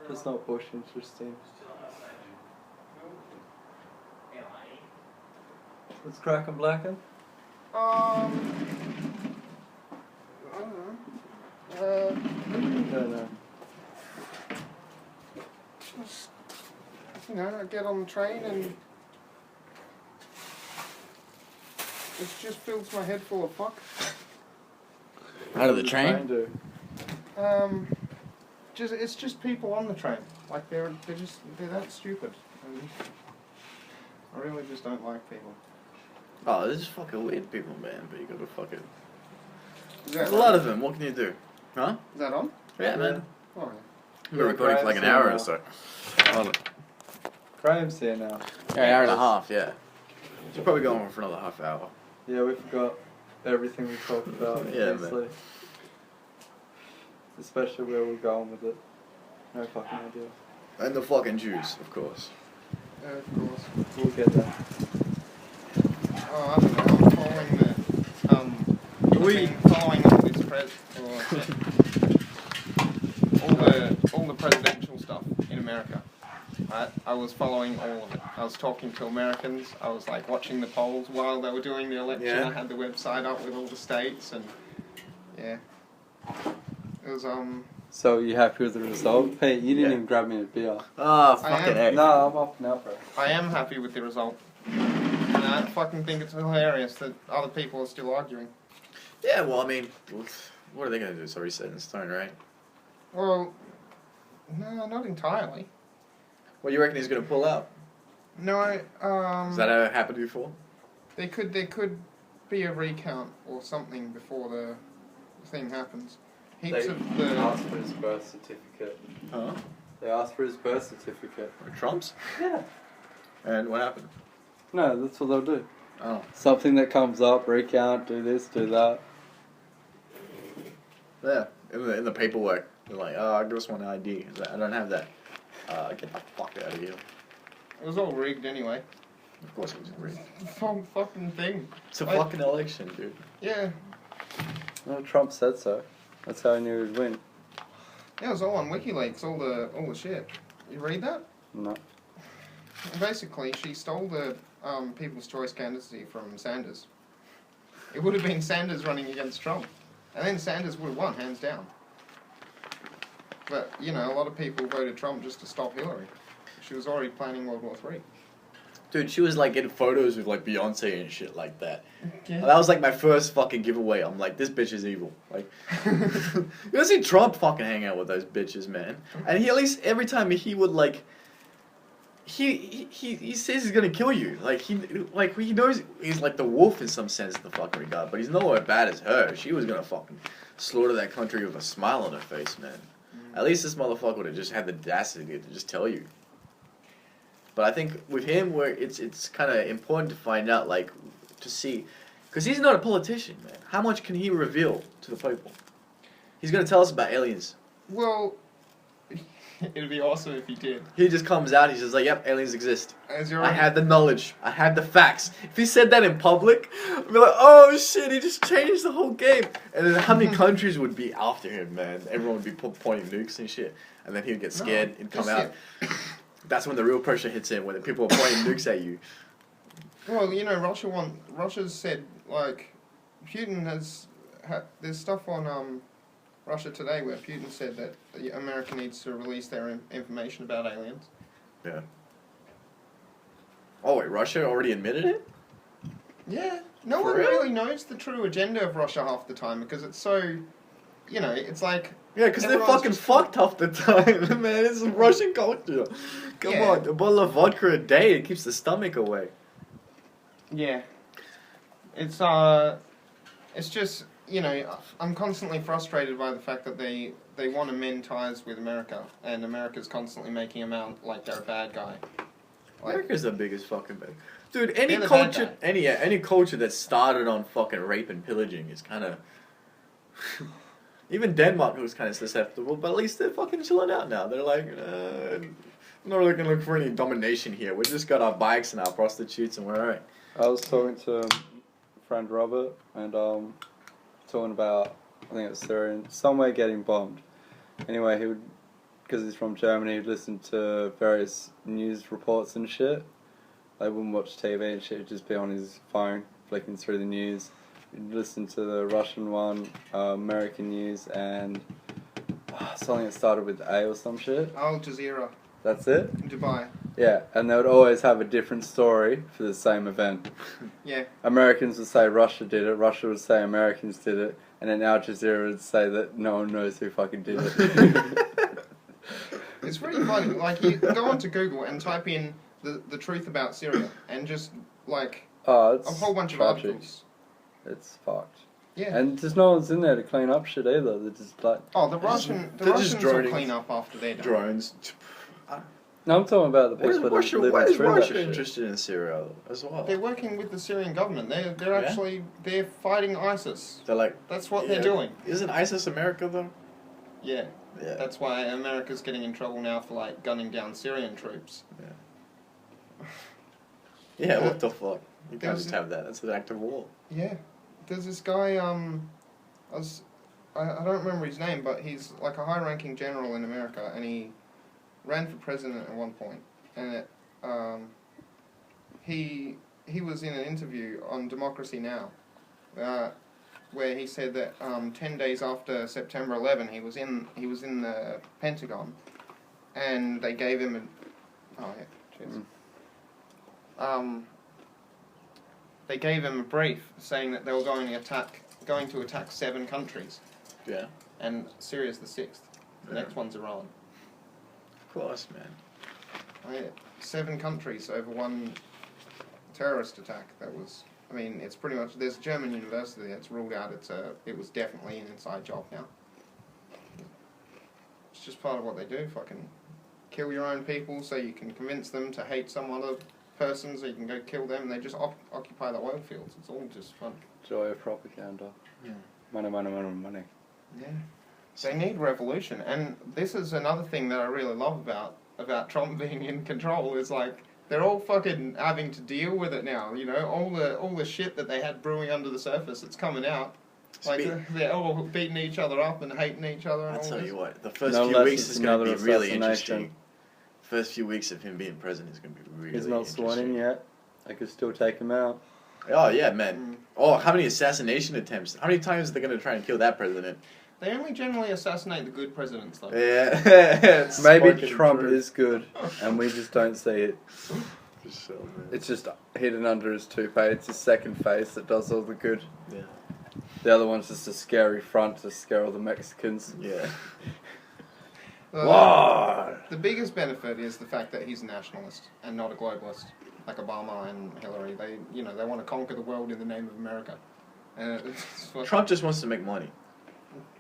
That's not bush interesting. What's cracking blacken? I don't know. Don't know. Just, I get on the train and it just fills my head full of fuck. Out of the What does train? do? It's just people on the train. Like they're that stupid. And I really just don't like people. Oh, they're just fucking weird people, man. But you gotta fucking. Is There's that a lot of them. What can you do? Huh? Is that on? Yeah, man. Oh yeah. We've been recording for like an hour or so. Graham's here now. Yeah, an hour and a half. Yeah. Should probably go on for another half hour. Yeah, we forgot everything we talked about. Yeah, obviously. man. Especially where we're going with it. No fucking idea. And the fucking Jews, of course. Yeah, of course. We'll get there. Oh, I don't know. I'm following following all this all the presidential stuff in America. Right? I was following all of it. I was talking to Americans. I was like watching the polls while they were doing the election. Yeah. I had the website up with all the states and yeah. It was So, you happy with the result? Hey, you didn't Yeah. even grab me a beer. Ah, I fucking am. A. No, I'm off now, bro. I am happy with the result. And I fucking think it's hilarious that other people are still arguing. Yeah, well, I mean, what are they gonna do? It's already set in stone, right? Well, no, not entirely. What do you reckon he's gonna pull out? No, Has that ever happened before? there could be a recount or something before the thing happens. Heaps of the asked for his birth certificate. Huh? They asked for his birth certificate. Trump's? Yeah. And what happened? No, that's what they'll do. Oh. Something that comes up, recount, do this, do that. Yeah, in the paperwork, they're like, oh, give us one ID. He's like, I don't have that. Get the fuck out of here. it was all rigged anyway. Of course it was rigged. The whole fucking thing. It's a Like- fucking election, dude. Yeah, No, Trump said so. That's how I knew he'd win. it was all on WikiLeaks. All the shit. You read that? No. Basically, she stole the People's Choice candidacy from Sanders. It would have been Sanders running against Trump, and then Sanders would have won hands down. But a lot of people voted Trump just to stop Hillary. She was already planning World War III. Dude, she was like getting photos with like Beyonce and shit like that. Yeah. That was like my first fucking giveaway. I'm like, this bitch is evil. Like, you don't see Trump fucking hang out with those bitches, man. And he at least every time he would like, he says he's gonna kill you. Like he knows he's like the wolf in some sense in the fucking regard. But he's nowhere bad as her. She was gonna fucking slaughter that country with a smile on her face, man. At least this motherfucker would have just had the audacity to just tell you. But I think with him, where it's kind of important to find out, like, to see, because he's not a politician, man. How much can he reveal to the people? He's gonna tell us about aliens. Well, it'd be awesome if he did. He just comes out. He's just like, "Yep, aliens exist. As you're I have the knowledge. I have the facts." If he said that in public, I'd be like, "Oh shit, he just changed the whole game." And then how many countries would be after him, man? Everyone would be pointing nukes and shit. And then he'd get scared and come out. That's when the real pressure hits in, when the people are pointing nukes at you. Well, Russia's said, like, Putin there's stuff on Russia Today where Putin said that America needs to release their information about aliens. Yeah. Oh wait, Russia already admitted it? Yeah. No For one real? really knows the true agenda of Russia half the time because it's so, it's like... Yeah, because they're everyone's fucking just- fucked half the time, man. It's Russian culture. Come Yeah. on, a bottle of vodka a day, it keeps the stomach away. Yeah. It's just, I'm constantly frustrated by the fact that they want to mend ties with America, and America's constantly making them out like they're a bad guy. Like, America's the biggest fucking bad. Dude, any They're the bad culture, any culture that started on fucking rape and pillaging is kind of. Even Denmark was kind of susceptible, but at least they're fucking chilling out now. They're like, I'm not really gonna look for any domination here. We just got our bikes and our prostitutes, and we're alright. I was talking to a friend Robert, and talking about, I think it was Syria, somewhere getting bombed. Anyway, because he's from Germany, he'd listen to various news reports and shit. They wouldn't watch TV and shit, he'd just be on his phone, flicking through the news. He'd listen to the Russian one, American news, and something that started with A or some shit. Al Jazeera. That's it? Dubai. Yeah, and they would always have a different story for the same event. Yeah. Americans would say Russia did it, Russia would say Americans did it, and then Al Jazeera would say that no one knows who fucking did it. It's really funny. Like, you go onto Google and type in the truth about Syria, and just, like, It's a whole bunch tragic. of articles. It's fucked. Yeah. And there's no one's in there to clean up shit either. They're just like... Oh, the they're Russians just will droning. clean up after they're done. Drones. No, I'm talking about the people Why that live is through that Russia shit. interested in Syria as well? They're working with the Syrian government. They're Yeah? actually they're fighting ISIS. They're like, That's what yeah, they're doing. Isn't ISIS America though? Yeah. Yeah. That's why America's getting in trouble now for like gunning down Syrian troops. Yeah, what the fuck? You can't There's just a- have that. That's an act of war. Yeah. There's this guy. I don't remember his name, but he's like a high-ranking general in America, and he ran for president at one point, and he was in an interview on Democracy Now, where he said that 10 days after September 11, he was in the Pentagon, and they gave him they gave him a brief saying that they were going to attack 7 countries, Yeah. and Syria's the 6th. The Yeah. next one's Iran. Of course, man. 7 countries over one terrorist attack. That was, I mean, it's pretty much, there's a German university that's ruled out it was definitely an inside job now. It's just part of what they do, fucking kill your own people so you can convince them to hate some other person so you can go kill them, and they just occupy the oil fields. It's all just fun. Joy of propaganda. Yeah. Money, money, money, money. Yeah. They need revolution, and this is another thing that I really love about Trump being in control, is like they're all fucking having to deal with it now. You know, all the shit that they had brewing under the surface, it's coming out. Like they're all beating each other up and hating each other. And I'll all tell this. you what, the first No few less weeks it's is going to be another really assassination. interesting. First few weeks of him being president is going to be really He's not interesting. sworn in yet. I could still take him out. Oh, yeah, man. Oh, how many assassination attempts? How many times are they going to try and kill that president? They only generally assassinate the good presidents, though. Yeah. It's Maybe fucking Trump true. is good, and we just don't see it. So, man. It's just hidden under his toupee. It's his second face that does all the good. Yeah. The other one's just a scary front to scare all the Mexicans. Yeah. What? The biggest benefit is the fact that he's a nationalist and not a globalist, like Obama and Hillary. They want to conquer the world in the name of America. And Trump just wants to make money.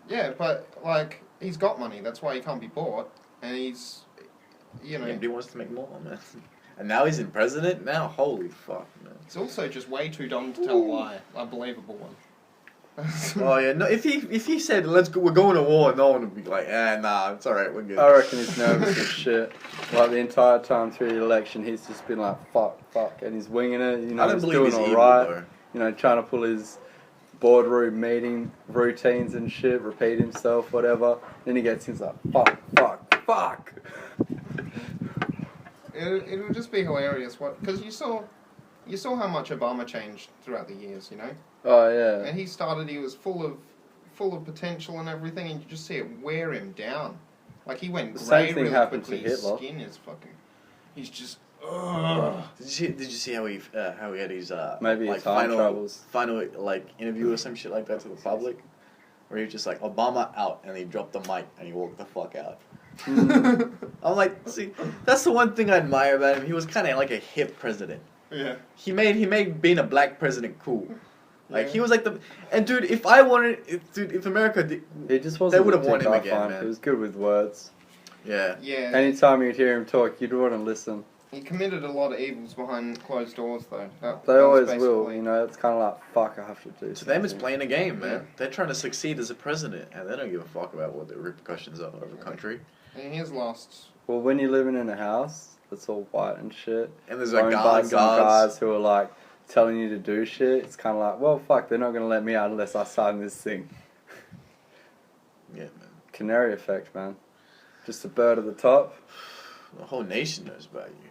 Yeah, but like he's got money. That's why he can't be bought. And he's, Yeah, but he wants to make more, man. And now he's in president? Now, holy fuck, man. It's also just way too dumb to tell a lie, a believable one. Oh yeah, no. If he said let's go, we're going to war, no one would be like, nah, it's all right, we're good. I reckon he's nervous as shit. Like the entire time through the election, he's just been like, fuck, and he's winging it. You know, I don't he's believe doing he's all evil, right. though. You know, trying to pull his boardroom meeting routines and shit, repeat himself, whatever. Then he gets, he's like, fuck. It would just be hilarious, because you saw how much Obama changed throughout the years, you know. Oh yeah. And he was full of potential and everything, and you just see it wear him down. Like he went The grey same thing really happened to quickly. His Hitler. skin is fucking. He's just. Ugh. Did you see how he had his Maybe like his time final travels. like interview or some shit like that to the public, where he was just like Obama out, and he dropped the mic and he walked the fuck out. I'm like, see, that's the one thing I admire about him. He was kind of like a hip president. Yeah. He made being a black president cool. Like Yeah. he was like dude, if America did, He just wasn't. they would have the won dick him I again, find. man. He was good with words. Yeah. Yeah. Anytime you'd hear him talk, you'd want to listen. He committed a lot of evils behind closed doors, though. They That was always will, basically- you know. It's kind of like, fuck, I have to do. To them, it's something. playing a game, man. Yeah. They're trying to succeed as a president, and they don't give a fuck about what the repercussions are of the country. And he has lost. Well, when you're living in a house that's all white and shit, And there's like owned by guards. some guys who are like telling you to do shit, it's kind of like, well, fuck, they're not gonna let me out unless I sign this thing. Yeah, man. Canary effect, man. Just a bird at the top. The whole nation knows about you.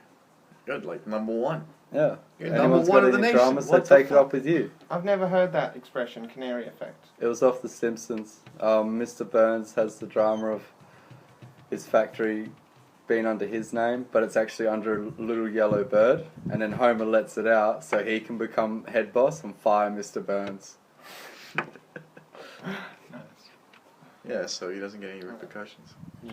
You're like number one. Yeah. You're Anyone's number one got of the any nation. drama, so What the take it fuck? up with you. I've never heard that expression, canary effect. It was off The Simpsons. Mr. Burns has the drama of his factory being under his name, but it's actually under a little yellow bird, and then Homer lets it out so he can become head boss and fire Mr. Burns. Nice. Yeah, so he doesn't get any repercussions. Yeah.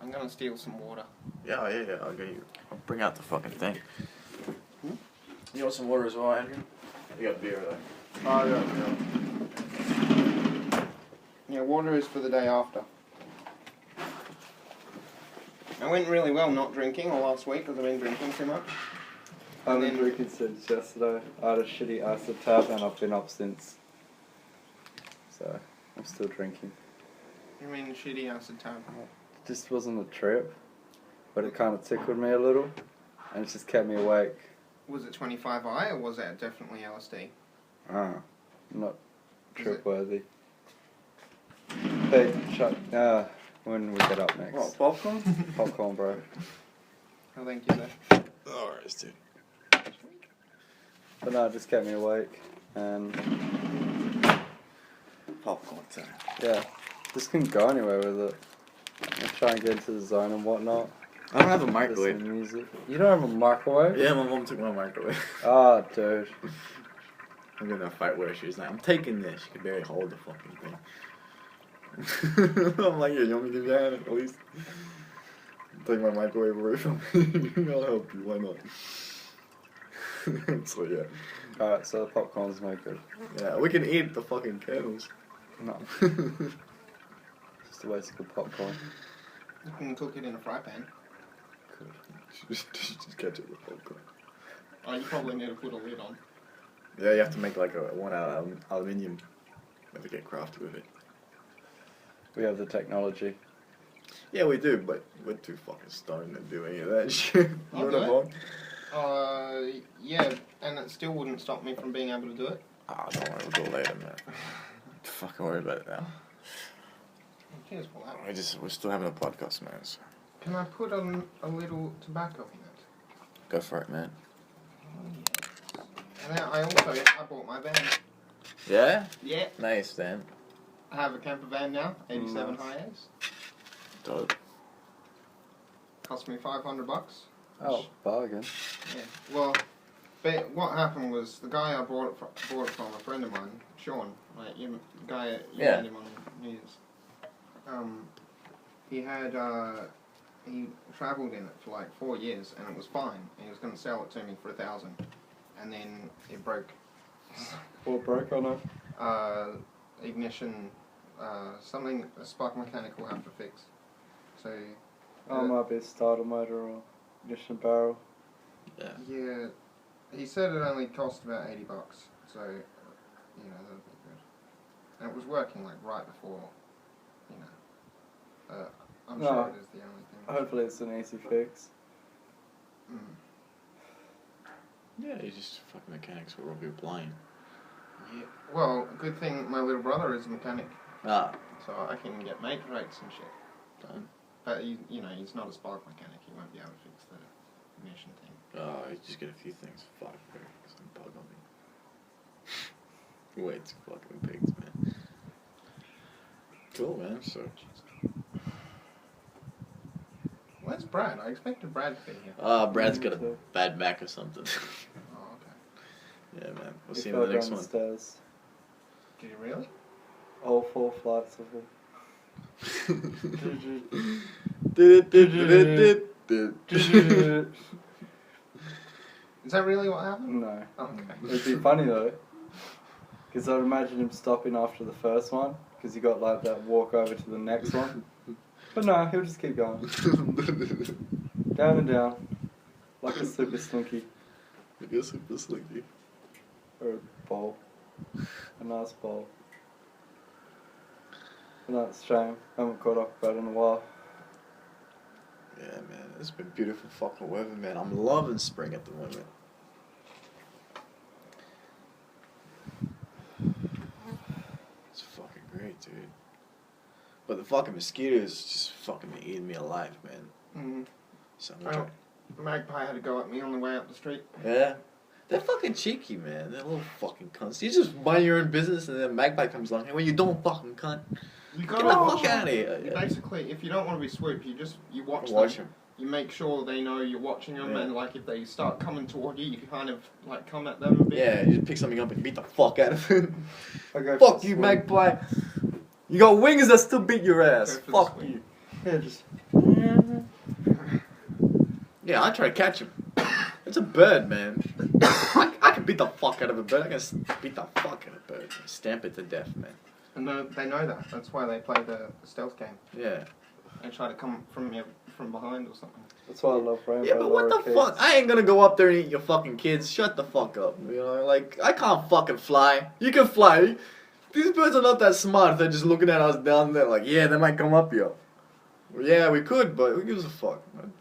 I'm gonna steal some water. Yeah. I'll get you. I'll bring out the fucking thing. Hmm? You want some water as well, Andrew? You got beer though. Oh, yeah, water is for the day after. I went really well not drinking all last week because I've been drinking too much. I've And been then- drinking since yesterday. I had a shitty acid tab and I've been up since. So, I'm still drinking. You mean shitty acid tab? It just wasn't a trip, but it kind of tickled me a little, and it just kept me awake. Was it 25i or was that definitely LSD? Not Is trip worthy. Hey, when we get up next. What, popcorn? Popcorn, bro. Oh, thank you, sir. Alright, dude. But no, it just kept me awake, and Popcorn time. yeah, just couldn't go anywhere with it. I try and get into the zone and whatnot. I don't have a Listen microwave. to music. You don't have a microwave? Yeah, my mom took my microwave. Ah, dude. I'm gonna fight with her. She's like, I'm taking this. She can barely hold the fucking thing. I'm like, yeah, you want me to give you a hand at least? Take my microwave away from me. I'll help you. Why not? So yeah. Alright, so the popcorn's no good. Yeah, we can eat the fucking kernels. No, just a waste of good popcorn. You can cook it in a fry pan. Just catch it with popcorn. Oh, you probably need to put a lid on. Yeah, you have to make like a one out of aluminium. You have to get crafty with it. We have the technology. Yeah, we do, but we're too fucking stoned to do any of that shit. I'll You do wanna it. Yeah, and it still wouldn't stop me from being able to do it. Ah, don't worry, we'll do it later, man. Fucking worry about it now. Cheers for that. We're still having a podcast, man. So Can I put a little tobacco in it? go for it, man. And then I bought my van. Yeah? Yeah. Nice, then. I have a camper van now, 87 Nice. Hi-Ace. Dope. Cost me $500. Oh, bargain. Yeah. Well, but what happened was the guy I bought it from, a friend of mine, Sean, like the guy you Yeah. met him on New Year's. He had he travelled in it for like 4 years and it was fine. And he was going to sell it to me for $1,000, and then it broke. What broke on it? Ignition, something a spark mechanic will have to fix. So. Oh, it might be a starter motor or ignition barrel. Yeah. Yeah, he said it only cost about $80, so you know that'd be good. And it was working like right before, you know. I'm No. sure it is the only thing. Hopefully it's an easy fix. Mm. Yeah, you just fucking mechanics will rub you blind. Yeah. Well, good thing my little brother is a mechanic, Ah. so I can get mate rates and shit. Done. But you know, he's not a spark mechanic. He won't be able to fix the ignition thing. Oh, you just get a few things. Fuck, bro. Some bug on me. Way too fucking pigs, man. Cool, man. So. Where's Brad? I expected Brad to be here. Brad's got a bad back or something. Oh, okay. Yeah, man. We'll He see him in fell the next down one. stairs. Did he really? All 4 flights of them. Is that really what happened? No. Okay. It'd be funny though. Because I'd imagine him stopping after the first one. Because he got like that walk over to the next one. But no, he'll just keep going. Down and down. Like a super slinky. I guess super slinky. Or a bowl. A nice bowl. But no, it's a shame. I haven't caught up about it in a while. Yeah, man. It's been beautiful fucking weather, man. I'm loving spring at the moment. It's fucking great, dude. But the fucking mosquitoes just fucking eating me alive, man. So I'm trying. Magpie had to go at me on the way up the street. Yeah. They're fucking cheeky, man. They're little fucking cunts. You just mind your own business and then Magpie comes along. Hey, when you don't fucking cunt. You Get the fuck out of You here. basically, if you don't want to be swooped, you watch them. You make sure they know you're watching them, Yeah. and like if they start coming toward you, you kind of like come at them a bit. Yeah, you just pick something up and beat the fuck out of it. I go Fuck for you, the swing. Magpie. You got wings that still beat your ass. Go for the Fuck swing. you. Yeah, just. Yeah, I try to catch him. It's a bird, man. I can beat the fuck out of a bird. I can beat the fuck out of a bird. Stamp it to death, man. And they know that. That's why they play the stealth game. Yeah. They try to come from behind or something. That's why I love Rainbow. Yeah, but what the Lorikeets. fuck? I ain't gonna go up there and eat your fucking kids. Shut the fuck up. You know, like, I can't fucking fly. You can fly. These birds are not that smart. They're just looking at us down there like, yeah, they might come up here. Well, yeah, we could, but who gives a fuck, man?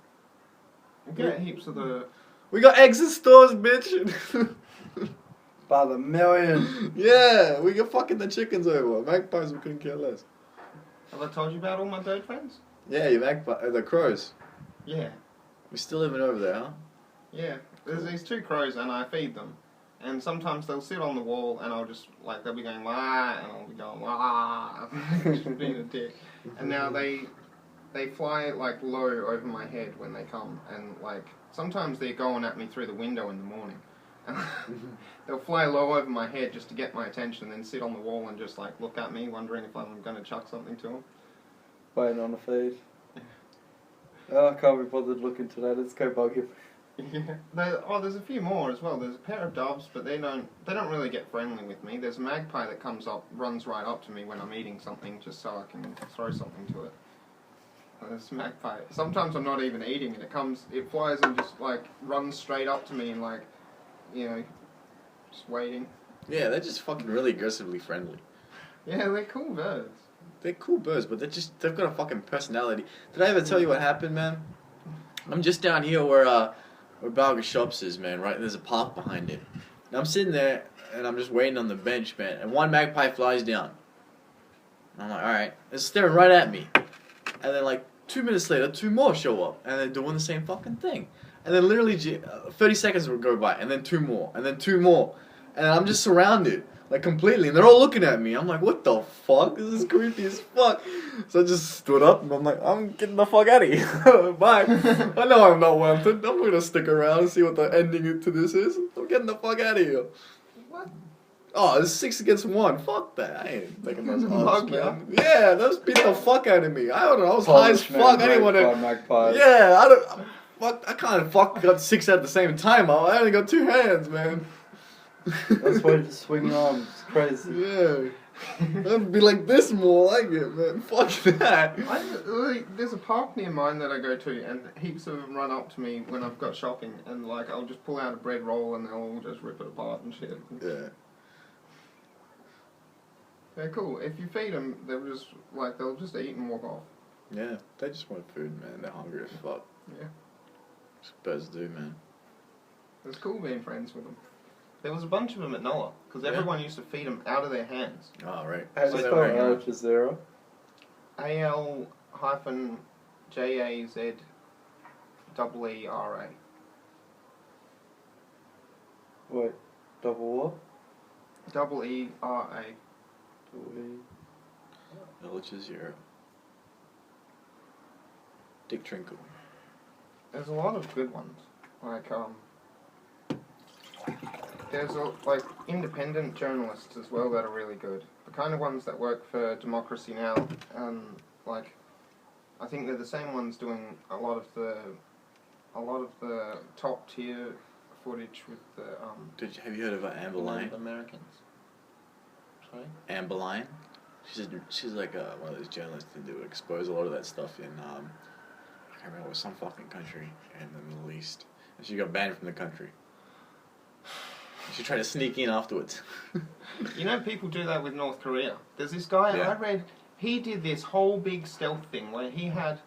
We get heaps of the... We got eggs in stores, bitch. By the million. Yeah, we got fucking the chickens over. Magpies, we couldn't care less. Have I told you about all my bird friends? Yeah, you magpie, the crows. Yeah. We still living over there, huh? Yeah. There's these two crows and I feed them. And sometimes they'll sit on the wall and I'll just, like, they'll be going, wah, and I'll be going, wah, just being a dick. And now they fly, like, low over my head when they come. And, like, sometimes they're going at me through the window in the morning. They'll fly low over my head just to get my attention and then sit on the wall and just, like, look at me, wondering if I'm going to chuck something to them. Waiting on a feed. Oh, I can't be bothered looking today. Let's go bug him. Yeah. There's a few more as well. There's a pair of doves, but they don't really get friendly with me. There's a magpie that runs right up to me when I'm eating something, just so I can throw something to it. There's a magpie. Sometimes I'm not even eating, and it flies and just like runs straight up to me and like, you know, just waiting. Yeah, they're just fucking really aggressively friendly. Yeah, they're cool birds. They're cool birds, but they've got a fucking personality. Did I ever tell you what happened, man? I'm just down here where Balga Shops is, man, right? There's a park behind it. And I'm sitting there, and I'm just waiting on the bench, man, and one magpie flies down. And I'm like, alright. It's staring right at me. And then, like, 2 minutes later, 2 more show up, and they're doing the same fucking thing. And then literally 30 seconds will go by, and then 2 more, and then 2 more. And I'm just surrounded, like, completely, and they're all looking at me. I'm like, what the fuck? This is creepy as fuck. So I just stood up, and I'm like, I'm getting the fuck out of here. Bye. I know I'm not wanted. I'm gonna stick around and see what the ending to this is. I'm getting the fuck out of here. What? Oh, it's 6 against 1. Fuck that. I ain't taking those odds, Fuck yeah. man. Yeah, those beat the fuck out of me. I don't know. I was high as fuck. I didn't want to. Magpie. Yeah, I don't. Fuck. I can't fuck got 6 at the same time. I only got 2 hands, man. That's why you just swing arms. It's crazy. Yeah. That'd be like this more like it, man. Fuck that. There's a park near mine that I go to, and heaps of them run up to me when I've got shopping, and like I'll just pull out a bread roll and they'll all just rip it apart and shit. Yeah. They're cool. If you feed them, they'll just eat and walk off. Yeah. They just want food, man. They're hungry as fuck. Yeah. Just birds do, man. It's cool being friends with them. There was a bunch of them at Noah, because everyone used to feed them out of their hands. Oh, right. How do you spell Al Jazeera? AL-JAZEERA. Wait, double what? EERA. Villages here. Dick Trinkle. There's a lot of good ones. There's independent journalists as well that are really good. The kind of ones that work for Democracy Now! I think they're the same ones doing a lot of the top tier footage with the Have you heard of Amber Line? Americans. Sorry? Amber Line? She's like one of those journalists that do expose a lot of that stuff in I can't remember, some fucking country in the Middle East. And she got banned from the country. She tried to sneak in afterwards. You know, people do that with North Korea. There's this guy, I read, he did this whole big stealth thing where he had,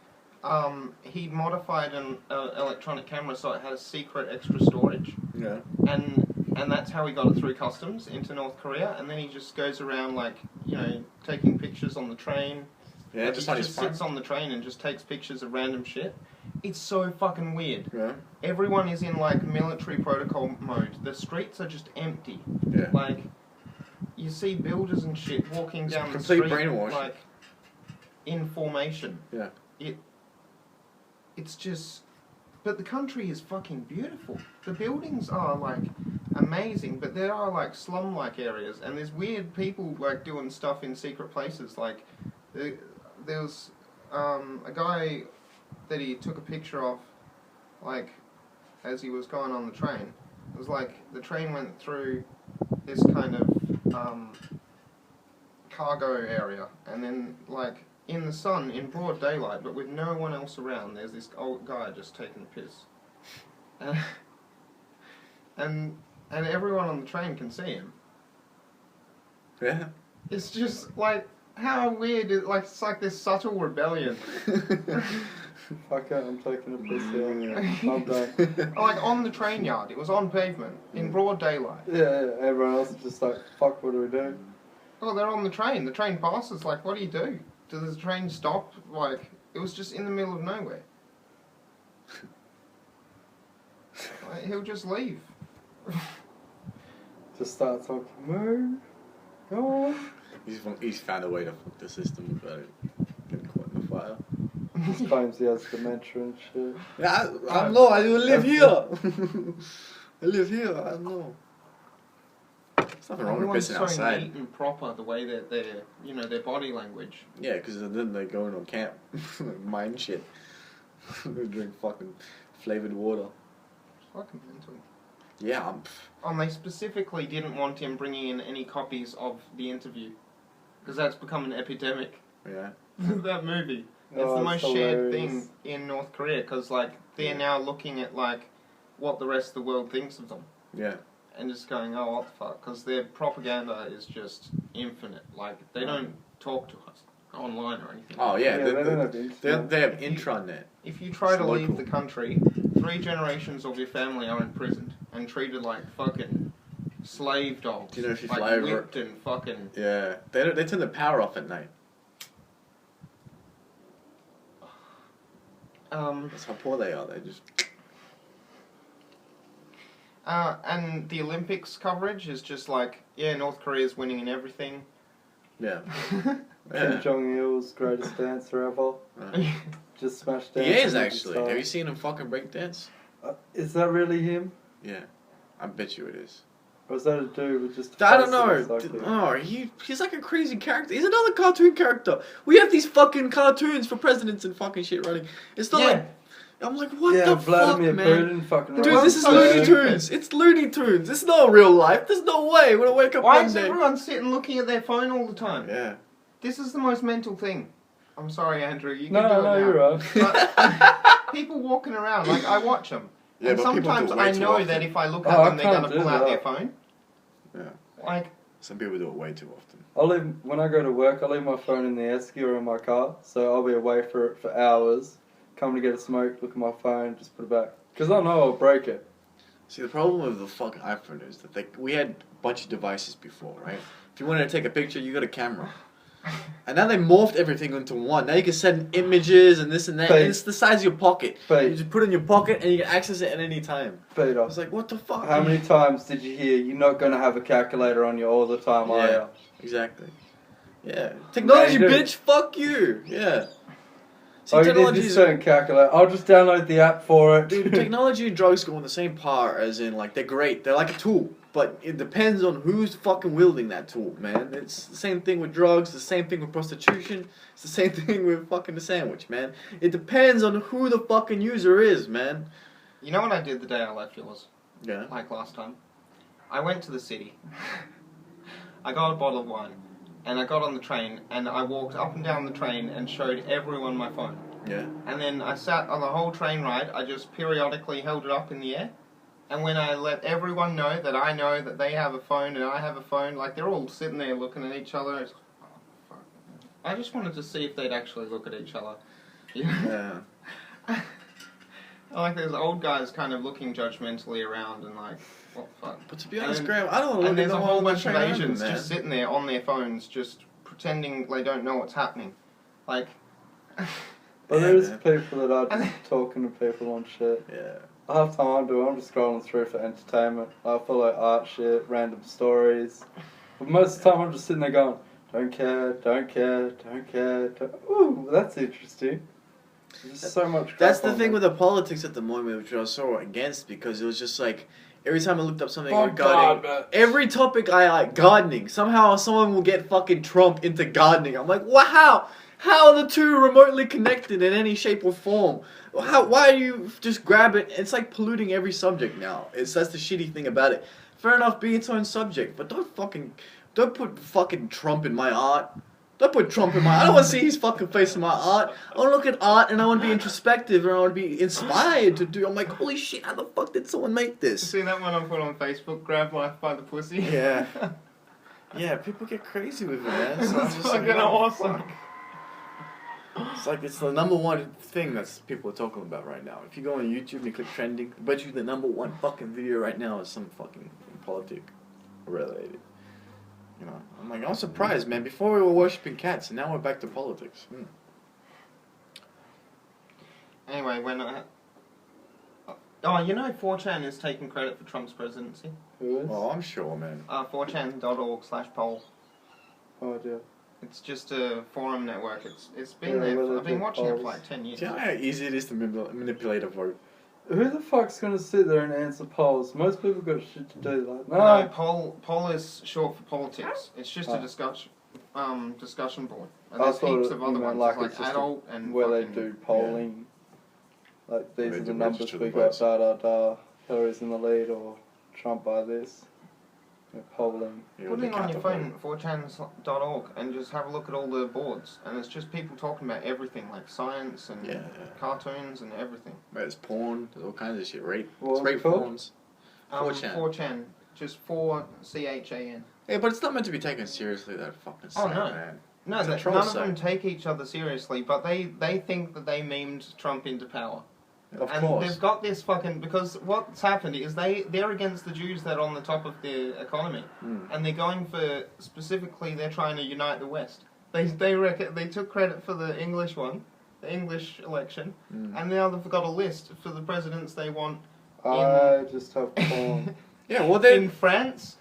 he modified an electronic camera so it had a secret extra storage. Yeah. And that's how he got it through customs into North Korea. And then he just goes around, like, you know, taking pictures on the train, Yeah, Like, just he on his just phone. sits on the train and just takes pictures of random shit. It's so fucking weird. Yeah. Everyone is in like military protocol mode. The streets are just empty. Yeah. Like, you see builders and shit walking It's down the complete street, brainwash. like, in formation. Yeah. It's just... But the country is fucking beautiful. The buildings are, like, amazing, but there are, like, slum-like areas, and there's weird people, like, doing stuff in secret places. Like, there was a guy that he took a picture of, like, as he was going on the train. It was like, the train went through this kind of cargo area, and then, like, in the sun, in broad daylight, but with no one else around, there's this old guy just taking a piss. And everyone on the train can see him. Yeah. It's just, like, how weird, like, it's like this subtle rebellion. Fuck it, I'm taking a piss here. I'm done. Like, on the train yard, it was on pavement, in broad daylight. Yeah, everyone else is just like, fuck, what do we do? Oh, they're on the train passes, like, what do you do? Does the train stop? Like, it was just in the middle of nowhere. Like, he'll just leave. Just start talking, moo, go on. He's found a way to fuck the system without it getting caught in the fire. He claims he has dementia and shit. Yeah, I know, I live here. I live here, I know. There's nothing wrong with Everyone's pissing so outside. neat and proper, the way that they're, you know, their body language. Yeah, because then they go into a camp. Mine shit. They drink fucking flavoured water. It's fucking mental. Yeah, And they specifically didn't want him bringing in any copies of the interview. Because that's become an epidemic. yeah. That movie. It's Oh, the most it's shared hilarious. thing in North Korea. Because, like, they're now looking at, like, what the rest of the world thinks of them. Yeah. And just going, oh, what the fuck? Because their propaganda is just infinite. Like, they don't talk to us online or anything. Oh, yeah. Yeah, they don't have internet. They have intranet. If you try It's to local. leave the country, 3 generations of your family are imprisoned and treated like fucking slave dogs. Do you know if you like fly over- whipped and fucking... Yeah. They turn the power off at night. That's how poor they are. They just... And the Olympics coverage is just like, yeah, North Korea's winning in everything. Yeah. Kim Yeah. Jong-il's greatest dancer ever. Just smashed down. He is actually. Have you seen him fucking break dance? Is that really him? Yeah. I bet you it is. Or is that a dude with just... I don't face that know. looks like him? Oh, he's like a crazy character. He's another cartoon character. We have these fucking cartoons for presidents and fucking shit running. It's not Yeah. like... I'm like, what Yeah, the Vladimir fuck, man? Putin fucking... Dude, Dude, runs this is so Looney stupid. Tunes. It's Looney Tunes. It's not real life. There's no way. We're gonna wake up Why one is day. everyone sitting looking at their phone all the time? Yeah. This is the most mental thing. I'm sorry, Andrew. You can No, do it no, now. you're right. But people walking around, like, I watch them. Yeah, and but people do sometimes it way I too know often. that if I look Oh, at I them, they're can't going to do pull out their that. phone. Yeah. Like, Some people do it way too often. When I go to work, I leave my phone in the esky or in my car, so I'll be away for hours. Come to get a smoke, look at my phone, just put it back. Because I know I'll break it. See, the problem with the fucking iPhone is that we had a bunch of devices before, right? If you wanted to take a picture, you got a camera. And now they morphed everything into one. Now you can send images and this and that. Fake. And it's the size of your pocket. Fake. You just put it in your pocket and you can access it at any time. Peter, I was like, what the fuck? how many times did you hear you're not going to have a calculator on you all the time, are Yeah. you? Exactly. Yeah. Technology, Yeah, you do. bitch. Fuck you. Yeah. See, Oh, you need technology this is... certain calculator. I'll just download the app for it. Dude, technology and drugs go in the same par as in, like, they're great. They're like a tool. But it depends on who's fucking wielding that tool, man. It's the same thing with drugs, the same thing with prostitution, it's the same thing with fucking the sandwich, man. It depends on who the fucking user is, man. you know what I did the day I left yours? Yeah. Like last time? I went to the city. I got a bottle of wine. And I got on the train, and I walked up and down the train and showed everyone my phone. Yeah. And then I sat on the whole train ride, I just periodically held it up in the air. And when I let everyone know that they have a phone and I have a phone, like they're all sitting there looking at each other. It's, oh, fuck. I just wanted to see if they'd actually look at each other. Yeah. Like there's old guys kind of looking judgmentally around and like, what the fuck. But to be honest, And- Graham, I don't want to And look at there's the a whole bunch of train Asians man. just sitting there on their phones, just pretending they don't know what's happening. Like. But Yeah, there's man. people that are just talking to people on shit. Yeah. Half the time I'm just scrolling through for entertainment. I follow art shit, random stories. But most of the time I'm just sitting there going, don't care, don't care, don't care. Ooh, that's interesting. There's just so much crap That's the on thing there. with the politics at the moment, which I was so against, because it was just like every time I looked up something Oh, regarding God, every topic I like, gardening. Somehow someone will get fucking Trump into gardening. I'm like, wow, how are the two remotely connected in any shape or form? Why do you just grab it? It's like polluting every subject now. That's the shitty thing about it. Fair enough, be its own subject, but don't put fucking Trump in my art. Don't put Trump in my. I don't want to see his fucking face in my art. I want to look at art and I want to be introspective and I want to be inspired to do. I'm like, holy shit, how the fuck did someone make this? See that one I put on Facebook? Grab life by the pussy. Yeah. Yeah, people get crazy with it, man. It's So I'm just fucking like, oh, awesome. fuck. It's like it's the number one thing that people are talking about right now. If you go on YouTube and you click trending, I bet you the number one fucking video right now is some fucking politic related. You know, I'm like, I'm surprised, man. Before we were worshipping cats, and now we're back to politics. Anyway, when you know 4chan is taking credit for Trump's presidency? Who is? Oh, I'm sure, man. 4chan.org/poll. Oh dear. It's just a forum network. It's been Yeah, there. where they I've been do watching it for polls. like 10 years. Do you know how easy it is to manipulate a vote? Who the fuck's gonna sit there and answer polls? Most people got shit to do. Like, No, no. poll is short for politics. It's just a Oh. discussion board. And I there's thought heaps it- of you other meant ones. like Like it's just adult and where they fucking- do polling. Like these They are do the numbers register we the got. votes. Da da da. Hillary's in the lead or Trump by this. They're polling. You know, Put they it on count your the phone, vote. 4chan.org, and just have a look at all the boards. And it's just people talking about everything, like science and Yeah. cartoons and everything. There's porn, there's all kinds of shit, right? What was Straight it called? forms. 4chan. 4chan, just 4CHAN. Yeah, but it's not meant to be taken seriously, that fucking Oh, site, no. man. No, It's a none troll of them site. take each other seriously, but they think that they memed Trump into power. Of And course. they've got this fucking... Because what's happened is they're against the Jews that are on the top of the economy. Mm. And they're going for... Specifically, they're trying to unite the West. They reckon... They took credit for the English one, the English election, Mm. and now they've got a list for the presidents they want I just have porn. Yeah, well, they in France,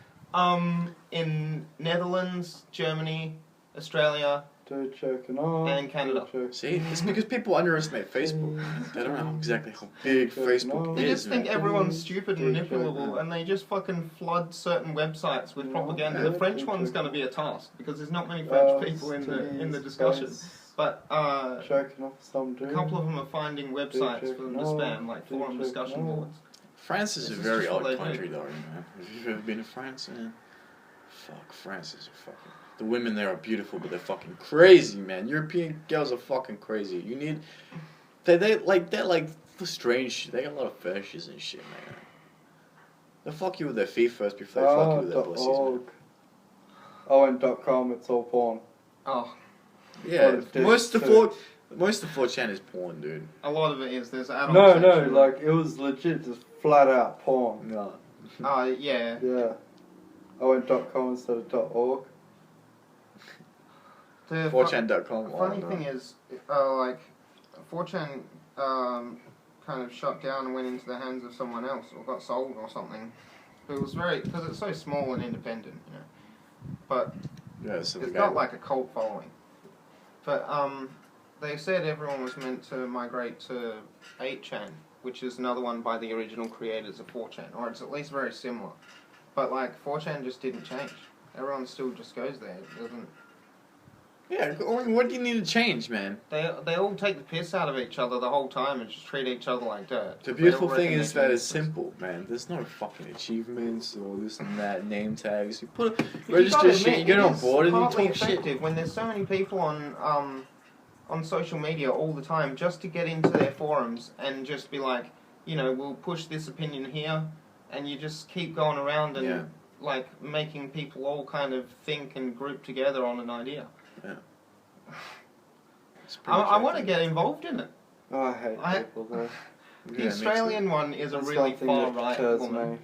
in Netherlands, Germany, Australia, Do choking on. And Canada. see, it's because people underestimate Facebook. They don't know exactly how big Facebook They is. just think man. everyone's stupid and Dude, manipulable, and they just fucking flood certain websites with propaganda. Yeah, The French one's going to be a task because there's not many French people in the discussion. But Choking off some a dude. couple of them are finding websites for them to spam, like Dude, forum check discussion no. boards. France is This a is very just what odd they country, do. though, man. Have you ever been to France, man? Fuck, France is fucking... The women there are beautiful, but they're fucking crazy, man. European girls are fucking crazy. You need... They're like strange shit. They got a lot of fetishes and shit, man. They'll fuck you with their feet first before they fuck you with their pussies, man. .org. Oh, and .com, it's all porn. Oh, Yeah, What it most of did, 4chan is porn, dude. a lot of it is. There's adult No, section. like, it was legit just flat out porn. No. Yeah. Yeah. Oh, and .com instead of .org. The 4chan.com. funny thing is, like, 4chan kind of shut down and went into the hands of someone else, or got sold or something. But it was because it's so small and independent, you know. But Yeah, so the it's guy... got like a cult following. But they said everyone was meant to migrate to 8chan, which is another one by the original creators of 4chan, or it's at least very similar. But like 4chan just didn't change. Everyone still just goes there. It doesn't. Yeah, what do you need to change, man? They all take the piss out of each other the whole time and just treat each other like dirt. The They beautiful all thing reckon is they're that it's geniuses. simple, man. There's no fucking achievements or this and that, name tags. You put You register gotta shit, you admit, get it on is board and you partly talk shit. effective when there's so many people on social media all the time just to get into their forums and just be like, you know, we'll push this opinion here, and you just keep going around and Yeah. like making people all kind of think and group together on an idea. Yeah. It's pretty I want to effective. get involved in it. Oh, I hate I- people though. The Yeah, me too. Australian one is That's a really one thing far that right deters woman. me.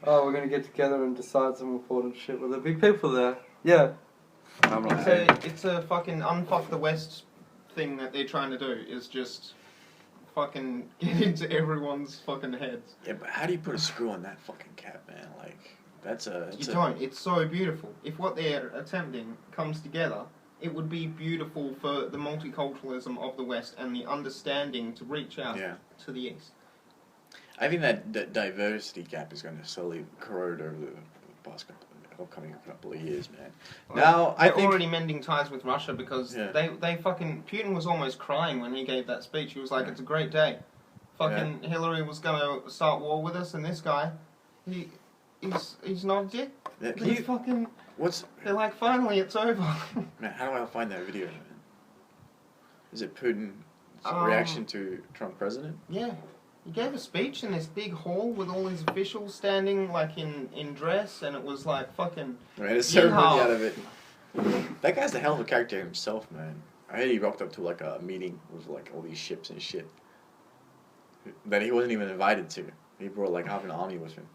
Oh, we're gonna get together and decide some important shit. Will there be people there? Yeah. I'm not saying. It's a fucking unfuck the West thing that they're trying to do. Is just fucking get into everyone's fucking heads. Yeah, but how do you put a screw on that fucking cap, man? Like, You don't. It's so beautiful. If what they're attempting comes together, it would be beautiful for the multiculturalism of the West and the understanding to reach out to the East. I think that diversity gap is going to slowly corrode over the past upcoming couple of years, man. Well, they're already mending ties with Russia because they fucking... Putin was almost crying when he gave that speech. He was like, it's a great day. Fucking Hillary was going to start war with us, and this guy, he's not a dick. Yeah, They're like, finally, it's over. Man, how do I find that video, man? Is it Putin's reaction to Trump president? Yeah. He gave a speech in this big hall with all his officials standing like in dress, and it was like fucking... Man, it's ceremony out of it. That guy's a hell of a character himself, man. I heard he rocked up to like a meeting with like all these ships and shit that he wasn't even invited to. He brought like half an army with him.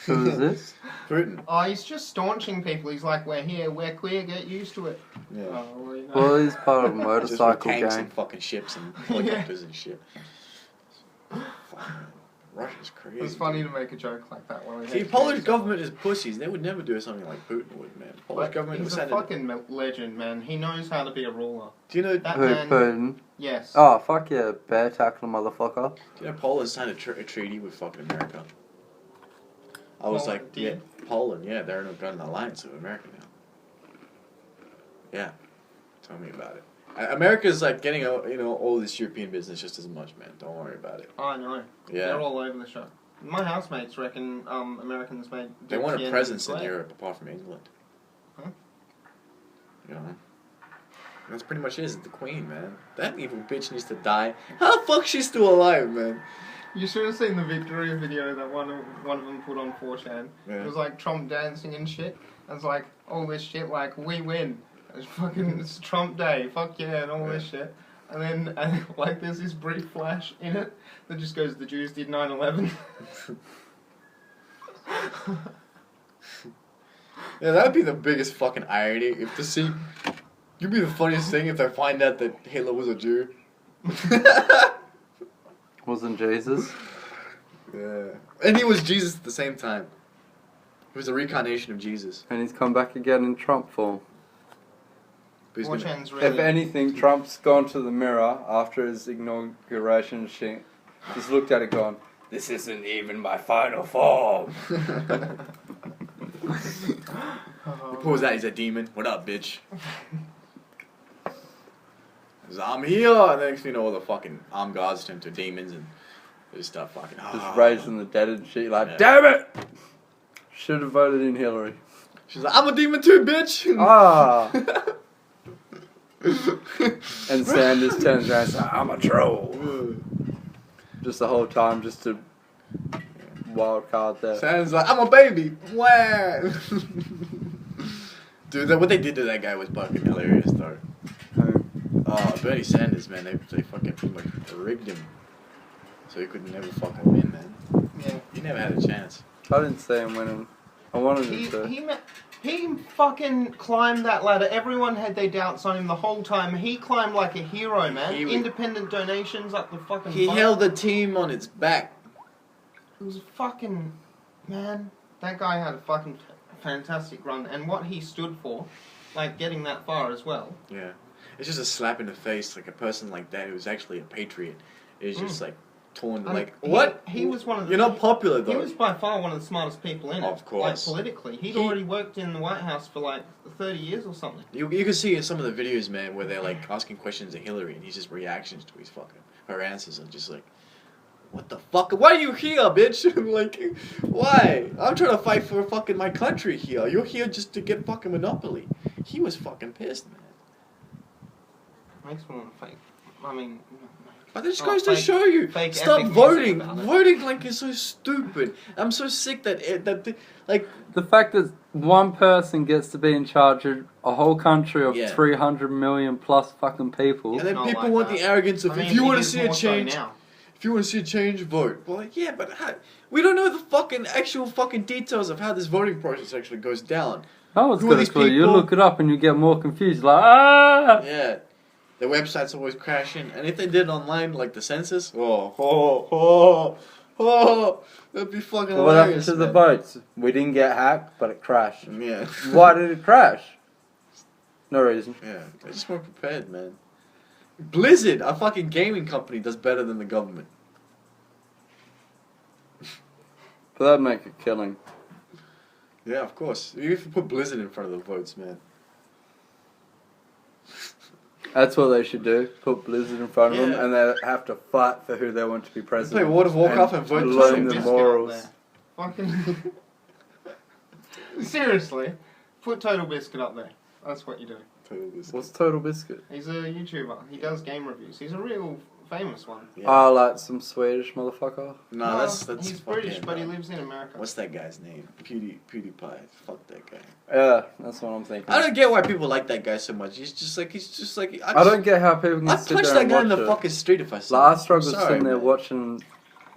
Who is this? Putin. Oh, he's just staunching people. He's like, we're here, we're queer, get used to it. Yeah. Oh, well, he's part of a motorcycle just with tanks gang. and fucking ships and helicopters and shit. Russia's crazy. It's funny to make a joke like that. See, Polish government is pussies. They would never do something like Putin would, man. Polish government he's a fucking legend, man. He knows how to be a ruler. Do you know that Who, man? Putin? Yes. Oh, fuck yeah, bear tackle motherfucker. Do you know Poland signed a treaty with fucking America? I was like, yeah, Poland, yeah, they're in an alliance with America now. Yeah, tell me about it. America's like getting all this European business just as much, man. Don't worry about it. I know. Yeah. They're all over the show. My housemates reckon Americans made... They want a presence in Europe apart from England. Huh? You know? That's pretty much it. It's the Queen, man. That evil bitch needs to die. How the fuck she's still alive, man? You should have seen the victory video that one of them put on 4chan. Yeah. It was like Trump dancing and shit. It was like all this shit like, we win. It's Trump Day, fuck yeah, and all this shit. And then, like, there's this brief flash in it that just goes, the Jews did 9/11. Yeah, that would be the biggest fucking irony. If to see... It'd be the funniest thing if they find out that Hitler was a Jew. Wasn't Jesus? Yeah. And he was Jesus at the same time. He was a reincarnation of Jesus. And he's come back again in Trump form. Really... If anything, Trump's gone to the mirror after his inauguration shit. Just looked at it going, this isn't even my final form. He pulls out, he's a demon. What up, bitch? He's like, I'm here! And the next thing you know, all the fucking armed guards turn to demons and they start fucking... Just raising the dead and shit, like, damn it! Should have voted in Hillary. She's like, I'm a demon too, bitch! Ah! And Sanders turns around and says, I'm a troll. Just the whole time, just to wild card there. Sanders like, I'm a baby! Wah! Dude, what they did to that guy was fucking hilarious, though. Oh, Bernie Sanders, man, they fucking pretty much rigged him. So he could never fucking win, man. Yeah. He never had a chance. I didn't see him winning. I wanted him to. He fucking climbed that ladder. Everyone had their doubts on him the whole time. He climbed like a hero, man. Independent donations up the fucking... He held the team on its back. It was fucking... Man, that guy had a fucking fantastic run. And what he stood for, like getting that far as well. Yeah. It's just a slap in the face. Like a person like that who's actually a patriot is just like... torn, like, what? He was one of the... You're not popular, though. He was by far one of the smartest people in it. Of course. Like, politically. He'd already worked in the White House for, like, 30 years or something. You can see in some of the videos, man, where they're, like, asking questions to Hillary, and he's just reactions to her answers are just like, what the fuck? Why are you here, bitch? Like, why? I'm trying to fight for fucking my country here. You're here just to get fucking Monopoly. He was fucking pissed, man. Makes me want to fight. I mean... But this goes to show you, stop voting. Voting like is so stupid. I'm so sick that the fact that one person gets to be in charge of a whole country of 300 million plus fucking people. And then people want the arrogance of, if you want to see a change, vote. Well, yeah, but we don't know the fucking actual fucking details of how this voting process actually goes down. No one's Who are got a these clue. You people? look it up and you get more confused. Like, ah! Yeah. The website's always crashing. And if they did online, like the census, that'd be fucking What happened hilarious, to the man. votes? We didn't get hacked, but it crashed. Yeah. Why did it crash? No reason. Yeah, they just weren't prepared, man. Blizzard, a fucking gaming company, does better than the government. But that'd make a killing. Yeah, of course. You have to put Blizzard in front of the votes, man. That's what they should do. Put Blizzard in front of them, Yeah. and they have to fight for who they want to be president. Play World of Warcraft and vote learn for the Biscuit morals. up there. Fucking. Seriously, put Total Biscuit up there. That's what you do. What's Total Biscuit? He's a YouTuber. He does game reviews. He's a real famous one. Yeah. Oh, like some Swedish motherfucker? No, that's he's British, fucking, but he lives in America. What's that guy's name? PewDiePie. Fuck that guy. Yeah, that's what I'm thinking. I don't get why people like that guy so much. He's just like. I don't get how people can I'd sit punch there that and guy in watch the it. fucking street if I saw Like, I him. struggle I'm sorry, sitting there man. watching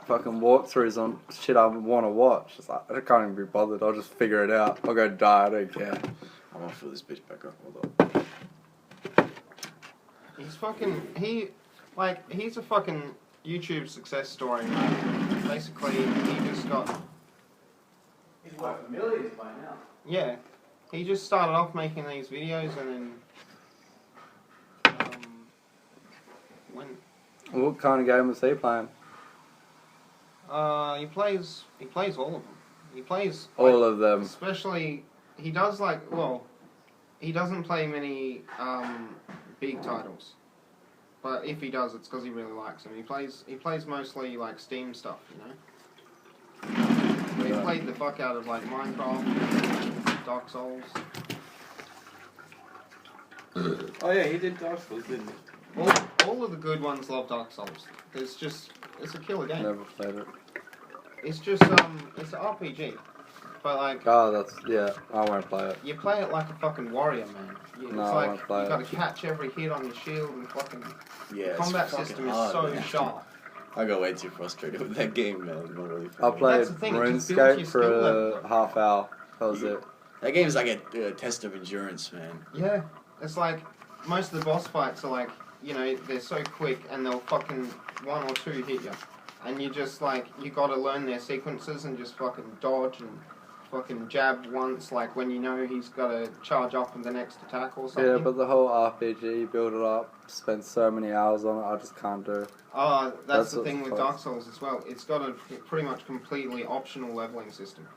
fucking walkthroughs on shit I want to watch. It's like, I can't even be bothered. I'll just figure it out. I'll go die. I don't care. I want to fill this bitch back up. Hold on. He's a fucking YouTube success story, man. Basically, he just got. He's worth millions by now. Yeah. He just started off making these videos and then. When. What kind of game was he playing? He plays all of them. He plays. All of them. Especially. He does like. Well. He doesn't play many big titles, but if he does, it's because he really likes them. He plays mostly like Steam stuff, you know. But he played the fuck out of like Minecraft, Dark Souls. Oh yeah, he did Dark Souls, didn't he? All of the good ones love Dark Souls. It's a killer game. Never played it. It's just it's an RPG, but like. Oh, I won't play it. You play it like a fucking warrior, man. No, It's I like won't play you it. gotta catch every hit on your shield and fucking. Yeah. It's Combat fucking system is hard, so man. sharp. I got way too frustrated with that game, man. Not really I played That's the thing, it just builds RuneScape your for skill a level. half hour. That was it. That game is like a test of endurance, man. Yeah, it's like most of the boss fights are like, you know, they're so quick and they'll fucking one or two hit you, and you just like you gotta learn their sequences and just fucking dodge and fucking jab once, like when you know he's gotta charge up in the next attack or something. Yeah, but the whole RPG, build it up, spend so many hours on it, I just can't do. Oh, that's the what's thing with fun. Dark Souls as well. It's got a pretty much completely optional leveling system.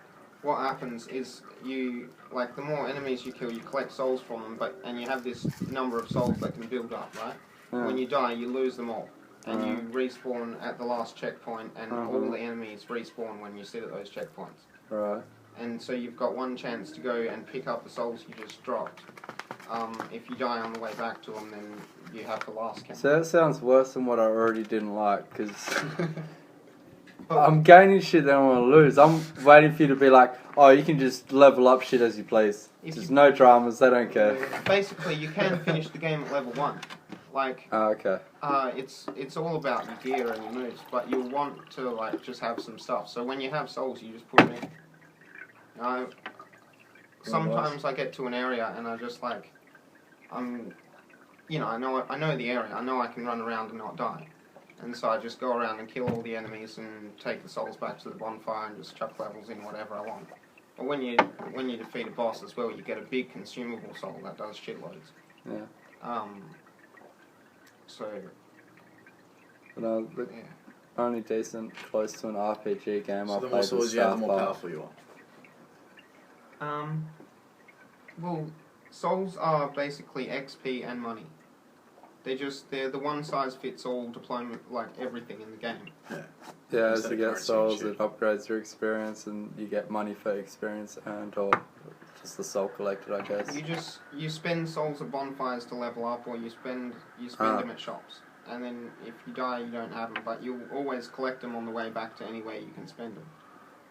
What happens is you, like, the more enemies you kill, you collect souls from them, and you have this number of souls that can build up, right? Yeah. When you die, you lose them all, and you respawn at the last checkpoint, and all the enemies respawn when you sit at those checkpoints. Right. And so you've got one chance to go and pick up the souls you just dropped. If you die on the way back to them, then you have the last count. So that sounds worse than what I already didn't like, because I'm gaining shit that I want to lose. I'm waiting for you to be like, oh, you can just level up shit as you please. There's no dramas, they don't care. Basically, you can finish the game at level 1. Like, Oh, okay. it's all about your gear and your moves, but you'll want to, like, just have some stuff. So when you have souls, you just put them in. Sometimes I get to an area and I just, like, you know, I know the area. I know I can run around and not die. And so I just go around and kill all the enemies and take the souls back to the bonfire and just chuck levels in whatever I want. But when you defeat a boss as well, you get a big consumable soul that does shitloads. Yeah. So, But no, the yeah. only decent, close to an RPG game So I the more played was swords you have, the South more Park. powerful you are. Well, souls are basically XP and money. They're the one-size-fits-all deployment, like everything in the game. Yeah, as Instead you of get currency and souls, shit. it upgrades your experience, and you get money for experience earned, or just the soul collected, I guess. You spend souls at bonfires to level up, or you spend them at shops. And then if you die, you don't have them, but you'll always collect them on the way back to anywhere you can spend them.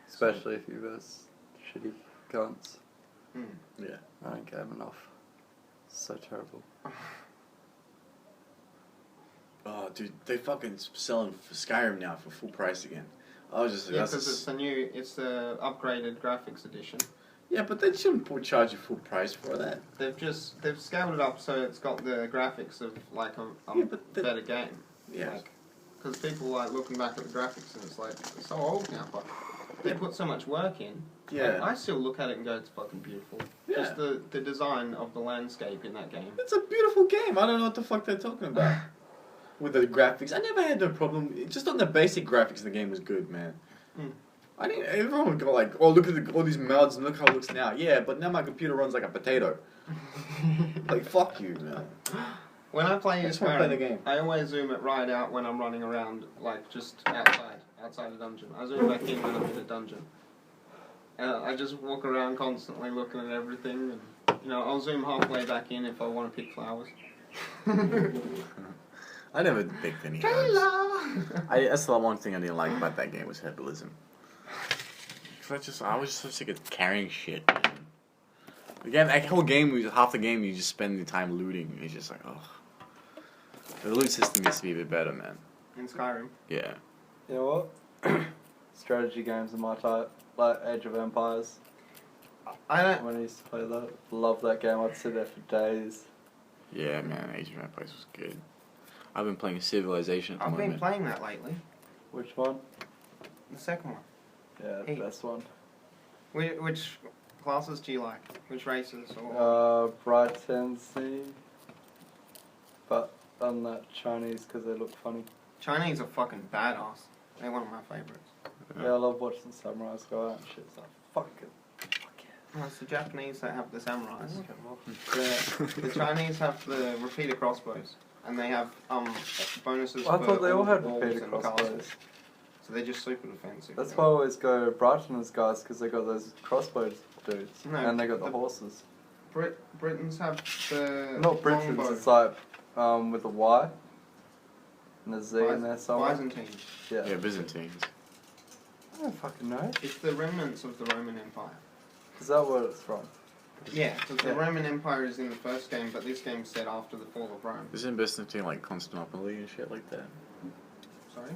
Especially if you've got shitty guns. Yeah. I don't get them enough. So terrible. Oh, dude, they fucking selling for Skyrim now for full price again. I was just Yeah, that's because it's the upgraded graphics edition. Yeah, but they shouldn't charge you full price for that. They've scaled it up so it's got the graphics of like a better game. Yeah. Because people like looking back at the graphics and it's like it's so old now, but they put so much work in. Yeah. And I still look at it and go, it's fucking beautiful. Yeah. Just the design of the landscape in that game. It's a beautiful game. I don't know what the fuck they're talking about. With the graphics, I never had no problem. Just on the basic graphics, the game was good, man. Mm. I didn't. Everyone would go like, "Oh, look at all these mods and look how it looks now." Yeah, but now my computer runs like a potato. Like, fuck you, man. When I play I just wanna play the game. I always zoom it right out when I'm running around, like just outside the dungeon. I zoom back in when I'm in a dungeon. I just walk around constantly looking at everything, and I'll zoom halfway back in if I want to pick flowers. I never picked any flowers. That's the one thing I didn't like about that game was herbalism. I was just so sick of carrying shit. Again, that whole game, half the game, you just spend the time looting. It's just like, oh. The loot system needs to be a bit better, man. In Skyrim. Yeah. You know what? Strategy games are my type, like Age of Empires. I don't. When I used to play that, love that game. I'd sit there for days. Yeah, man, Age of Empires was good. I've been playing Civilization at the I've moment. been playing that lately. Which one? The second one. Yeah, the Hey. best one. Which classes do you like? Which races? Or Brighton Sea. But on that Chinese because they look funny. Chinese are fucking badass. They're one of my favorites. Yeah, I love watching samurais go out and shit. It's like, fuck it. Well, it's the Japanese that have the samurais. Okay, The Chinese have the repeater crossbows, and they have bonuses. well, I for thought they all had walls repeater and crossbows. castles. So they're just super defensive. That's why I always go Brighton's guys because they got those crossbow dudes. No, and they got the horses. Britons have the Not Britons, longbow. it's like with a Y. And a Z in there somewhere. Byzantine. Yeah, Byzantines. I don't fucking know. It's the remnants of the Roman Empire. Is that where it's from? Yeah, because the Yeah. Roman Empire is in the first game, but this game's set after the fall of Rome. Isn't Byzantine like Constantinople and shit like that? Sorry?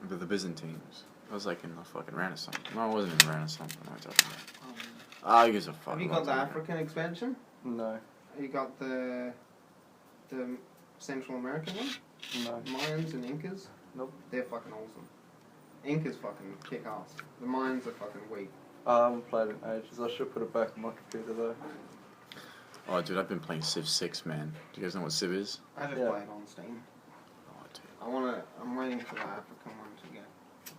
But the Byzantines. I was like in the fucking Renaissance. No, I wasn't in the Renaissance. What am I talking about? I guess a fuck. Have you got the African expansion? No. Have you got the Central American one? No. Mayans and Incas? Nope. They're fucking awesome. Incas fucking kick ass. The Mayans are fucking weak. I haven't played it in ages. I should put it back on my computer though. Oh, dude, I've been playing Civ 6, man. Do you guys know what Civ is? I just Yeah. play it on Steam. Oh, dude. I'm waiting for the African one to get.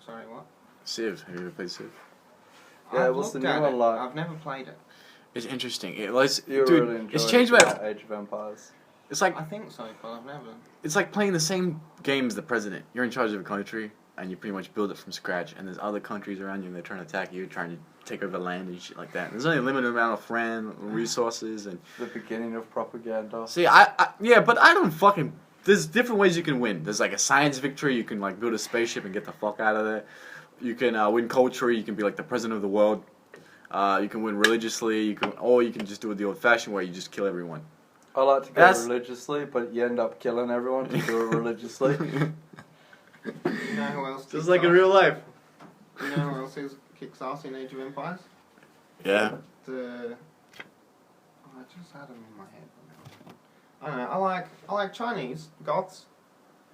Sorry, what? Civ. Have you ever played Civ? Yeah, I've what's the looked new at one it. like? I've never played it. It's interesting. Dude, Really enjoy it's changed my. Age of Empires. It's like I think so, but I've never. it's like playing the same game as the president. You're in charge of a country, and you pretty much build it from scratch. And there's other countries around you, and they're trying to attack you, trying to take over land and shit like that. There's only a limited amount of resources, and The beginning of propaganda. see, yeah, but I don't fucking. There's different ways you can win. There's like a science victory. You can like build a spaceship and get the fuck out of there. You can win culture. You can be like the president of the world. You can win religiously. Or you can just do it the old-fashioned way. You just kill everyone. I like to go That's- religiously, but you end up killing everyone to do it religiously. You know who else? Just kicks like in ass? real life. You know who else kicks ass in Age of Empires? Yeah. I just had them in my head. I don't know. I like Chinese Goths.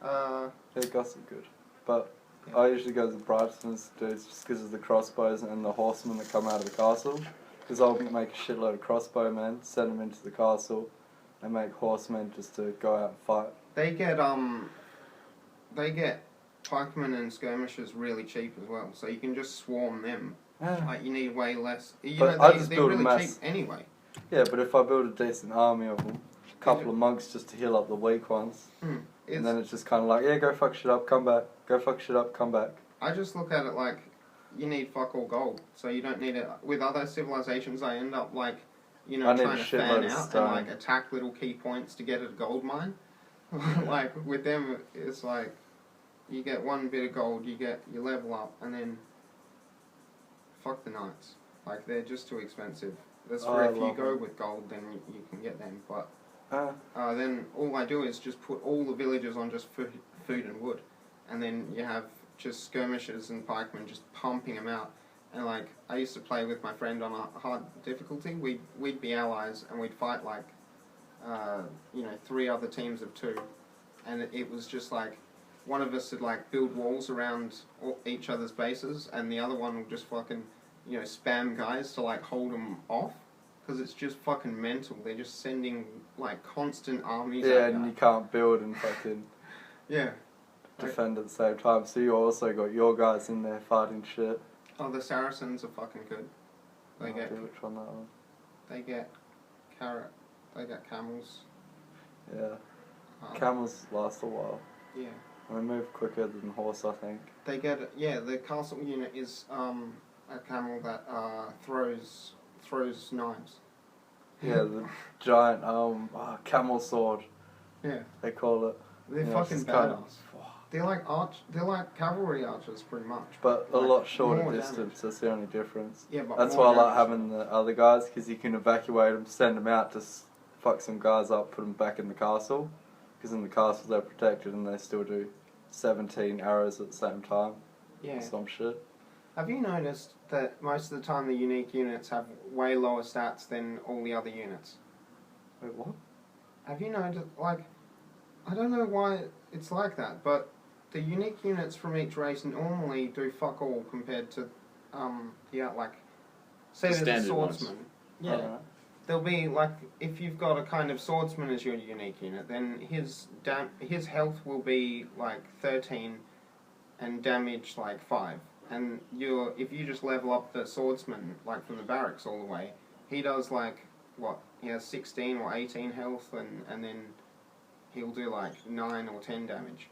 Yeah, Goths are good. But Yeah. I usually go to the Brighton's dudes just because of the crossbows and the horsemen that come out of the castle. Because I'll make a shitload of crossbowmen, send them into the castle, and make horsemen just to go out and fight. They get pikemen and skirmishers really cheap as well, so you can just swarm them. Yeah. Like you need way less. You But know, I they're just build a really mass. cheap anyway. Yeah, but if I build a decent army of them, a couple of monks just to heal up the weak ones, and then it's just kind of like, yeah, go fuck shit up, come back. Go fuck shit up, come back. I just look at it like you need fuck all gold, so you don't need it. With other civilizations, I end up like, I trying need to a fan shitload of out and stone. like attack little key points to get a gold mine. Like with them, it's like you get one bit of gold, you level up, and then fuck the knights. Like they're just too expensive. That's Oh, where I if you love go them. with gold, then you can get them. But Ah, then all I do is just put all the villagers on just food and wood, and then you have just skirmishers and pikemen just pumping them out, And like I used to play with my friend on a hard difficulty. We'd be allies and we'd fight like, 3 other teams of 2, and it was just like one of us would like build walls around each other's bases, and the other one would just fucking spam guys to like hold them off, because it's just fucking mental. They're just sending like constant armies. Yeah, and you can't build and fucking yeah defend at the same time. So you also got your guys in there fighting shit. Oh, the Saracens are fucking good. They I get do which one that one. they get camels. Yeah, camels last a while. Yeah. And they move quicker than horse, I think. They get the castle unit is a camel that throws knives. Yeah, the giant camel sword. Yeah. They call it. They're Yeah, fucking it's kind badass. They're like cavalry archers, pretty much. But a like, lot shorter more distance. damage. That's the only difference. Yeah, but That's more why I like damage. having the other guys, because you can evacuate them, send them out to fuck some guys up, put them back in the castle. Because in the castle they're protected and they still do 17 arrows at the same time. Yeah. Some shit. Have you noticed that most of the time the unique units have way lower stats than all the other units? Wait, what? Have you noticed, like, I don't know why it's like that, but the unique units from each race normally do fuck all compared to, say The there's a standard ones. swordsman. Yeah. Alright. There'll be, like, if you've got a kind of swordsman as your unique unit, then his health will be, like, 13 and damage, like, 5. And if you just level up the swordsman, like, from the barracks all the way, he does, like, he has 16 or 18 health, and then he'll do, like, 9 or 10 damage.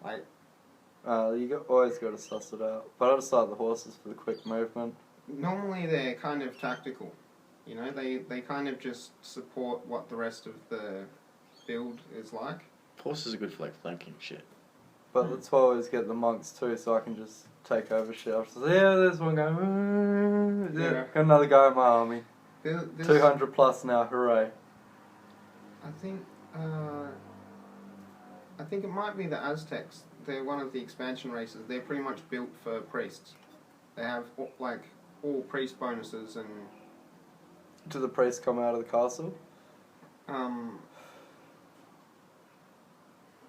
Like, Always got to suss it out. But I just like the horses for the quick movement. normally they're kind of tactical. They kind of just support what the rest of the build is like. Horses are good for like flanking shit. But that's why I always get the monks too, so I can just take over shit. I'll just say, yeah, there's one guy. Yeah. Got another guy in my army. This, 200 plus now, hooray. I think it might be the Aztecs. They're one of the expansion races. They're pretty much built for priests. They have like all priest bonuses and Do the priests come out of the castle?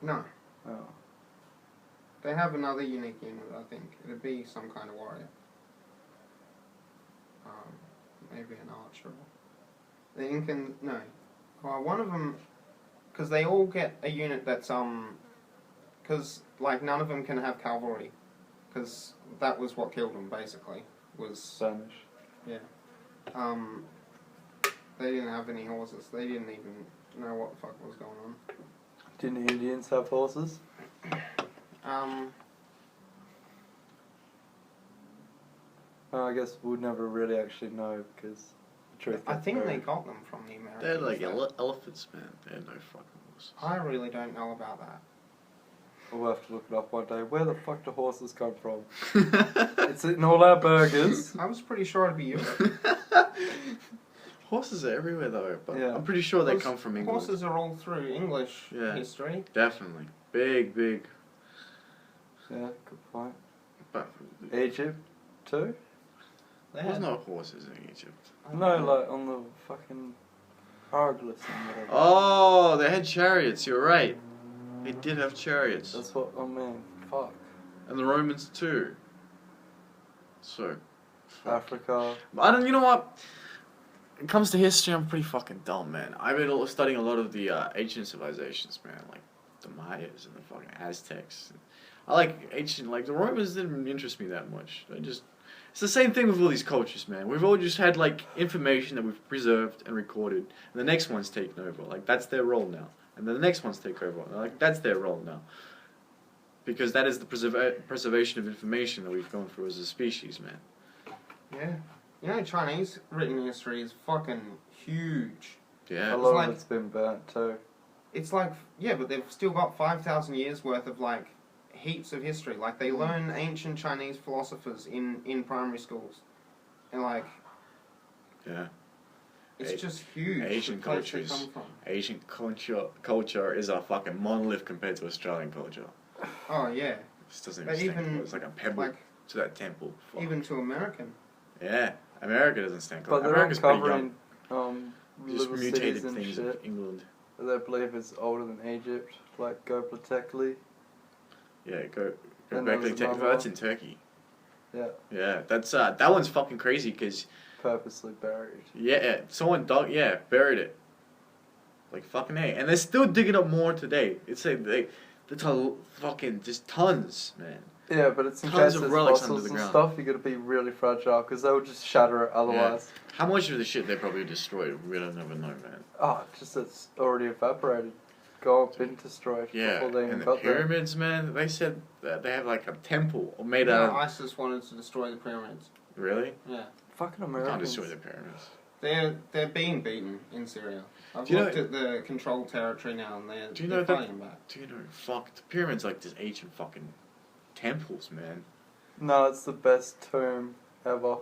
no. Oh. They have another unique unit, I think. It'd be some kind of warrior. Maybe an archer. The Incan, no. Well, one of them, because they all get a unit that's, because, like, none of them can have cavalry. Because that was what killed them, basically, was... Spanish. Yeah. They didn't have any horses. They didn't even know what the fuck was going on. Didn't Indians have horses? I guess we'd never really actually know, because the truth I gets think they buried. got them from the Americans. They're like though. elephants, man. They're no fucking horses. I really don't know about that. We'll have to look it up one day. Where the fuck do horses come from? It's in all our burgers. I was pretty sure it'd be you. Horses are everywhere though, but Yeah. I'm pretty sure they Horse- come from England. Horses are all through English Yeah. history. Definitely. Big. Yeah, good point. But Egypt, too? They there's had, no horses in Egypt. No, like on the fucking hieroglyphs and whatever. Oh, they had chariots, you're right. They did have chariots. That's what I mean. Fuck. And the Romans too. So. Africa. You know what? When it comes to history, I'm pretty fucking dumb, man. I've been studying a lot of the ancient civilizations, man. Like the Mayas and the fucking Aztecs. I like ancient, like the Romans didn't interest me that much. It's the same thing with all these cultures, man. We've all just had like information that we've preserved and recorded, and the next one's taken over. Like that's their role now, and then the next one's take over. Like that's their role now, because that is the preservation of information that we've gone through as a species, man. Yeah. Chinese written history is fucking huge. Yeah. A lot like- of it's been burnt, too. It's like, yeah, but they've still got 5,000 years worth of, like, heaps of history. Like, they learn ancient Chinese philosophers in primary schools. And, like, Yeah. it's just huge. Asian the place they cultures. come from. Asian culture is a fucking monolith compared to Australian culture. Oh, yeah. This doesn't But even even, it's like a pebble. Like, to that temple. Fuck. Even to American. Yeah, America doesn't stand But they're America's pretty young. uncovering Just little mutated cities and things shit in England. that they believe is older than Egypt, like Göbekli Tepe. Yeah, go And back there to was Turkey. another That's one. in Turkey. Yeah, Yeah, that's that one's fucking crazy because purposely buried. yeah, someone dug buried it. Like fucking A. And they're still digging up more today. It's like that's a fucking just tons, man. Yeah, but it's in Tons case of there's relics fossils under the and ground. stuff, you gotta be really fragile, because they would just shatter it otherwise. How much of the shit they probably destroyed, we don't ever know, man. Oh, just it's already evaporated. Gone, been destroyed Yeah, before they even and the got there. pyramids, man, they said that they have like a temple made Yeah, out of... ISIS wanted to destroy the pyramids. Really? Yeah. Fucking You can't Americans. destroy the pyramids. They're being beaten in Syria. I've Do you looked know- at the controlled territory now, and Do you they're know that- fighting back. Do you know, fuck, the pyramids like this ancient fucking temples, man. No, it's the best tomb ever.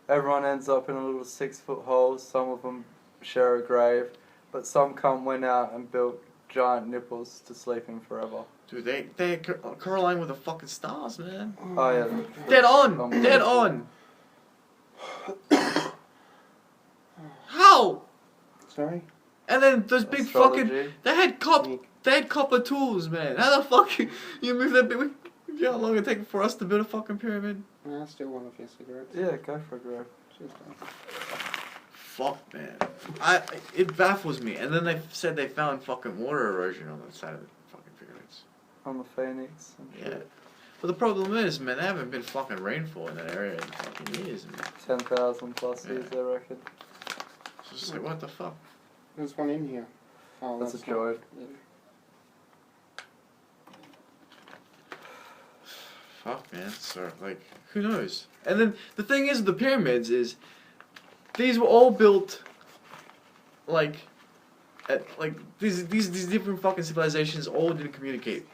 Everyone ends up in a little 6-foot hole. Some of them share a grave, but some cunt went out and built giant nipples to sleep in forever. Dude, they correlate with the fucking stars, man. Oh yeah. Dead on! Unbelievable. Dead on! How? Sorry? And then those big fucking... Astrology. They had copper tools, man. How the fuck you move that big... You know how long it take for us to build a fucking pyramid? I still want a few cigarettes. Yeah, go for a grave. Fuck, man. It baffles me. And then they said they found fucking water erosion on the side of the fucking pyramids. On the Phoenix and Yeah. shit. But the problem is, man, there haven't been fucking rainfall in that area in fucking years, man. 10,000 plus years, I reckon. It's just like, what the fuck? There's one in here. Oh, That's a joy. Yeah. Fuck, man. So, like, who knows? And then the thing is, the pyramids is, these were all built, like, these different fucking civilizations all didn't communicate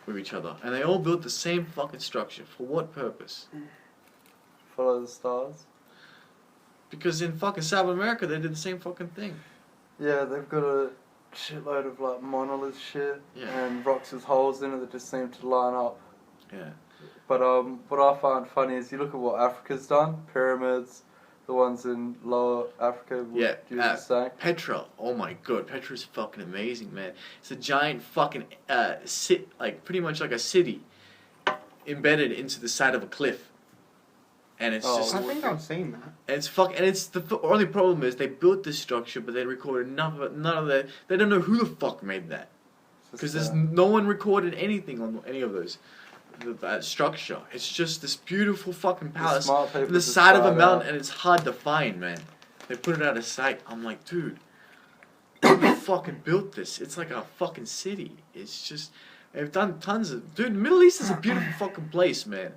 with each other, and they all built the same fucking structure. For what purpose? Follow the stars. Because in fucking South America, they did the same fucking thing. Yeah, they've got a shitload of like monolith shit Yeah. and rocks with holes in it that just seem to line up. Yeah. But what I find funny is you look at what Africa's done. Pyramids, the ones in lower Africa would Yeah, do the same. Petra. Oh my god, Petra's fucking amazing, man. It's a giant fucking pretty much like a city embedded into the side of a cliff. And it's just I think I've seen that. and it's the only problem is they built this structure but they recorded none of that. They don't know who the fuck made that. Because there's no one recorded anything on any of those. That structure. It's just this beautiful fucking palace smart people on the just side of a tried mountain, out. and it's hard to find, man. They put it out of sight. I'm like, dude, who fucking built this? It's like a fucking city. It's just they've done tons of. Dude, Middle East is a beautiful fucking place, man.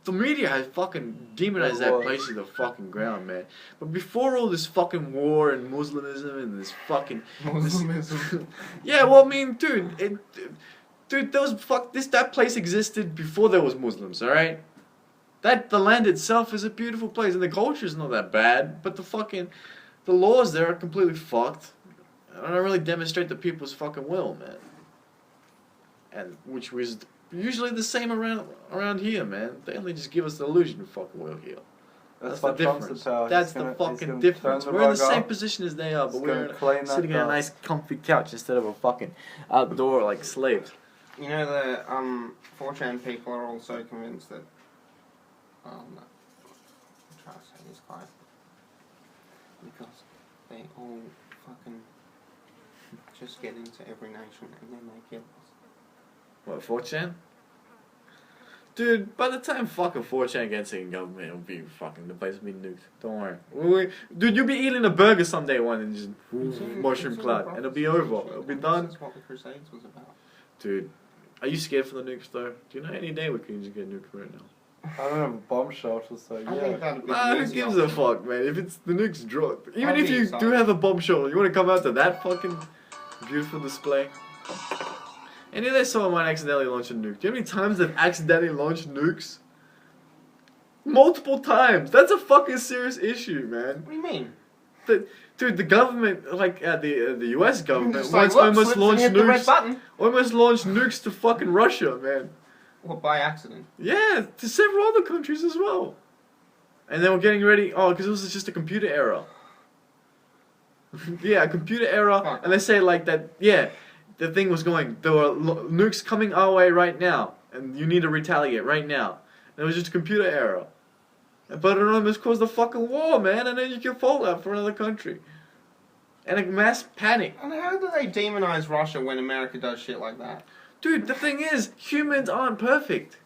The media has fucking demonized that place to the fucking ground, man. But before all this fucking war and Muslimism and this fucking Muslimism. yeah, well, I mean, dude, that place existed before there was Muslims, all right? The land itself is a beautiful place, and the culture is not that bad, but the laws there are completely fucked. I don't really demonstrate the people's fucking will, man. And which was usually the same around here, man. They only just give us the illusion of fucking will here. That's the why Trump's difference. in power. That's He's the gonna- he's fucking gonna difference. turn the We're in the rug same up. position as they are, but He's we're gonna clean that sitting in a dust. nice comfy couch instead of a fucking outdoor like slaves. You know the 4chan people are also convinced that. Oh no, I'm trying to say this quiet because they all fucking just get into every nation and then they kill us. What, 4chan? Dude, by the time fucking 4chan gets in government, it'll be fucking, the place will be nuked. Don't worry. Dude, you'll be eating a burger someday one and just mushroom cloud, and it'll be over. It'll be done. This is what the Crusades was about. Dude, are you scared for the nukes though? Do you know any day we can just get nuked right now? I don't have a bomb shelter, so I think yeah. that'd be Nah, the who easy gives a option. fuck, man? If it's the nukes drop, even I'd if be you excited. do have a bomb shelter, you want to come out to that fucking beautiful display? Any day someone might accidentally launch a nuke. Do you know how many times they've accidentally launched nukes? Multiple times. That's a fucking serious issue, man. What do you mean? Dude, the government, like the U.S. government, Just like, once look, almost slip and launched hit the red nukes. button. Almost launched nukes to fucking Russia, man. What, by accident? Yeah, to several other countries as well. And they were getting ready. Oh, because it was just a computer error. Yeah, a computer error, Fuck. and they say like that. Yeah, the thing was going. There were nukes coming our way right now, and you need to retaliate right now. And it was just a computer error. But it almost caused a fucking war, man, and then you can fallout for another country. And a mass panic. And how do they demonize Russia when America does shit like that? Dude, the thing is, humans aren't perfect.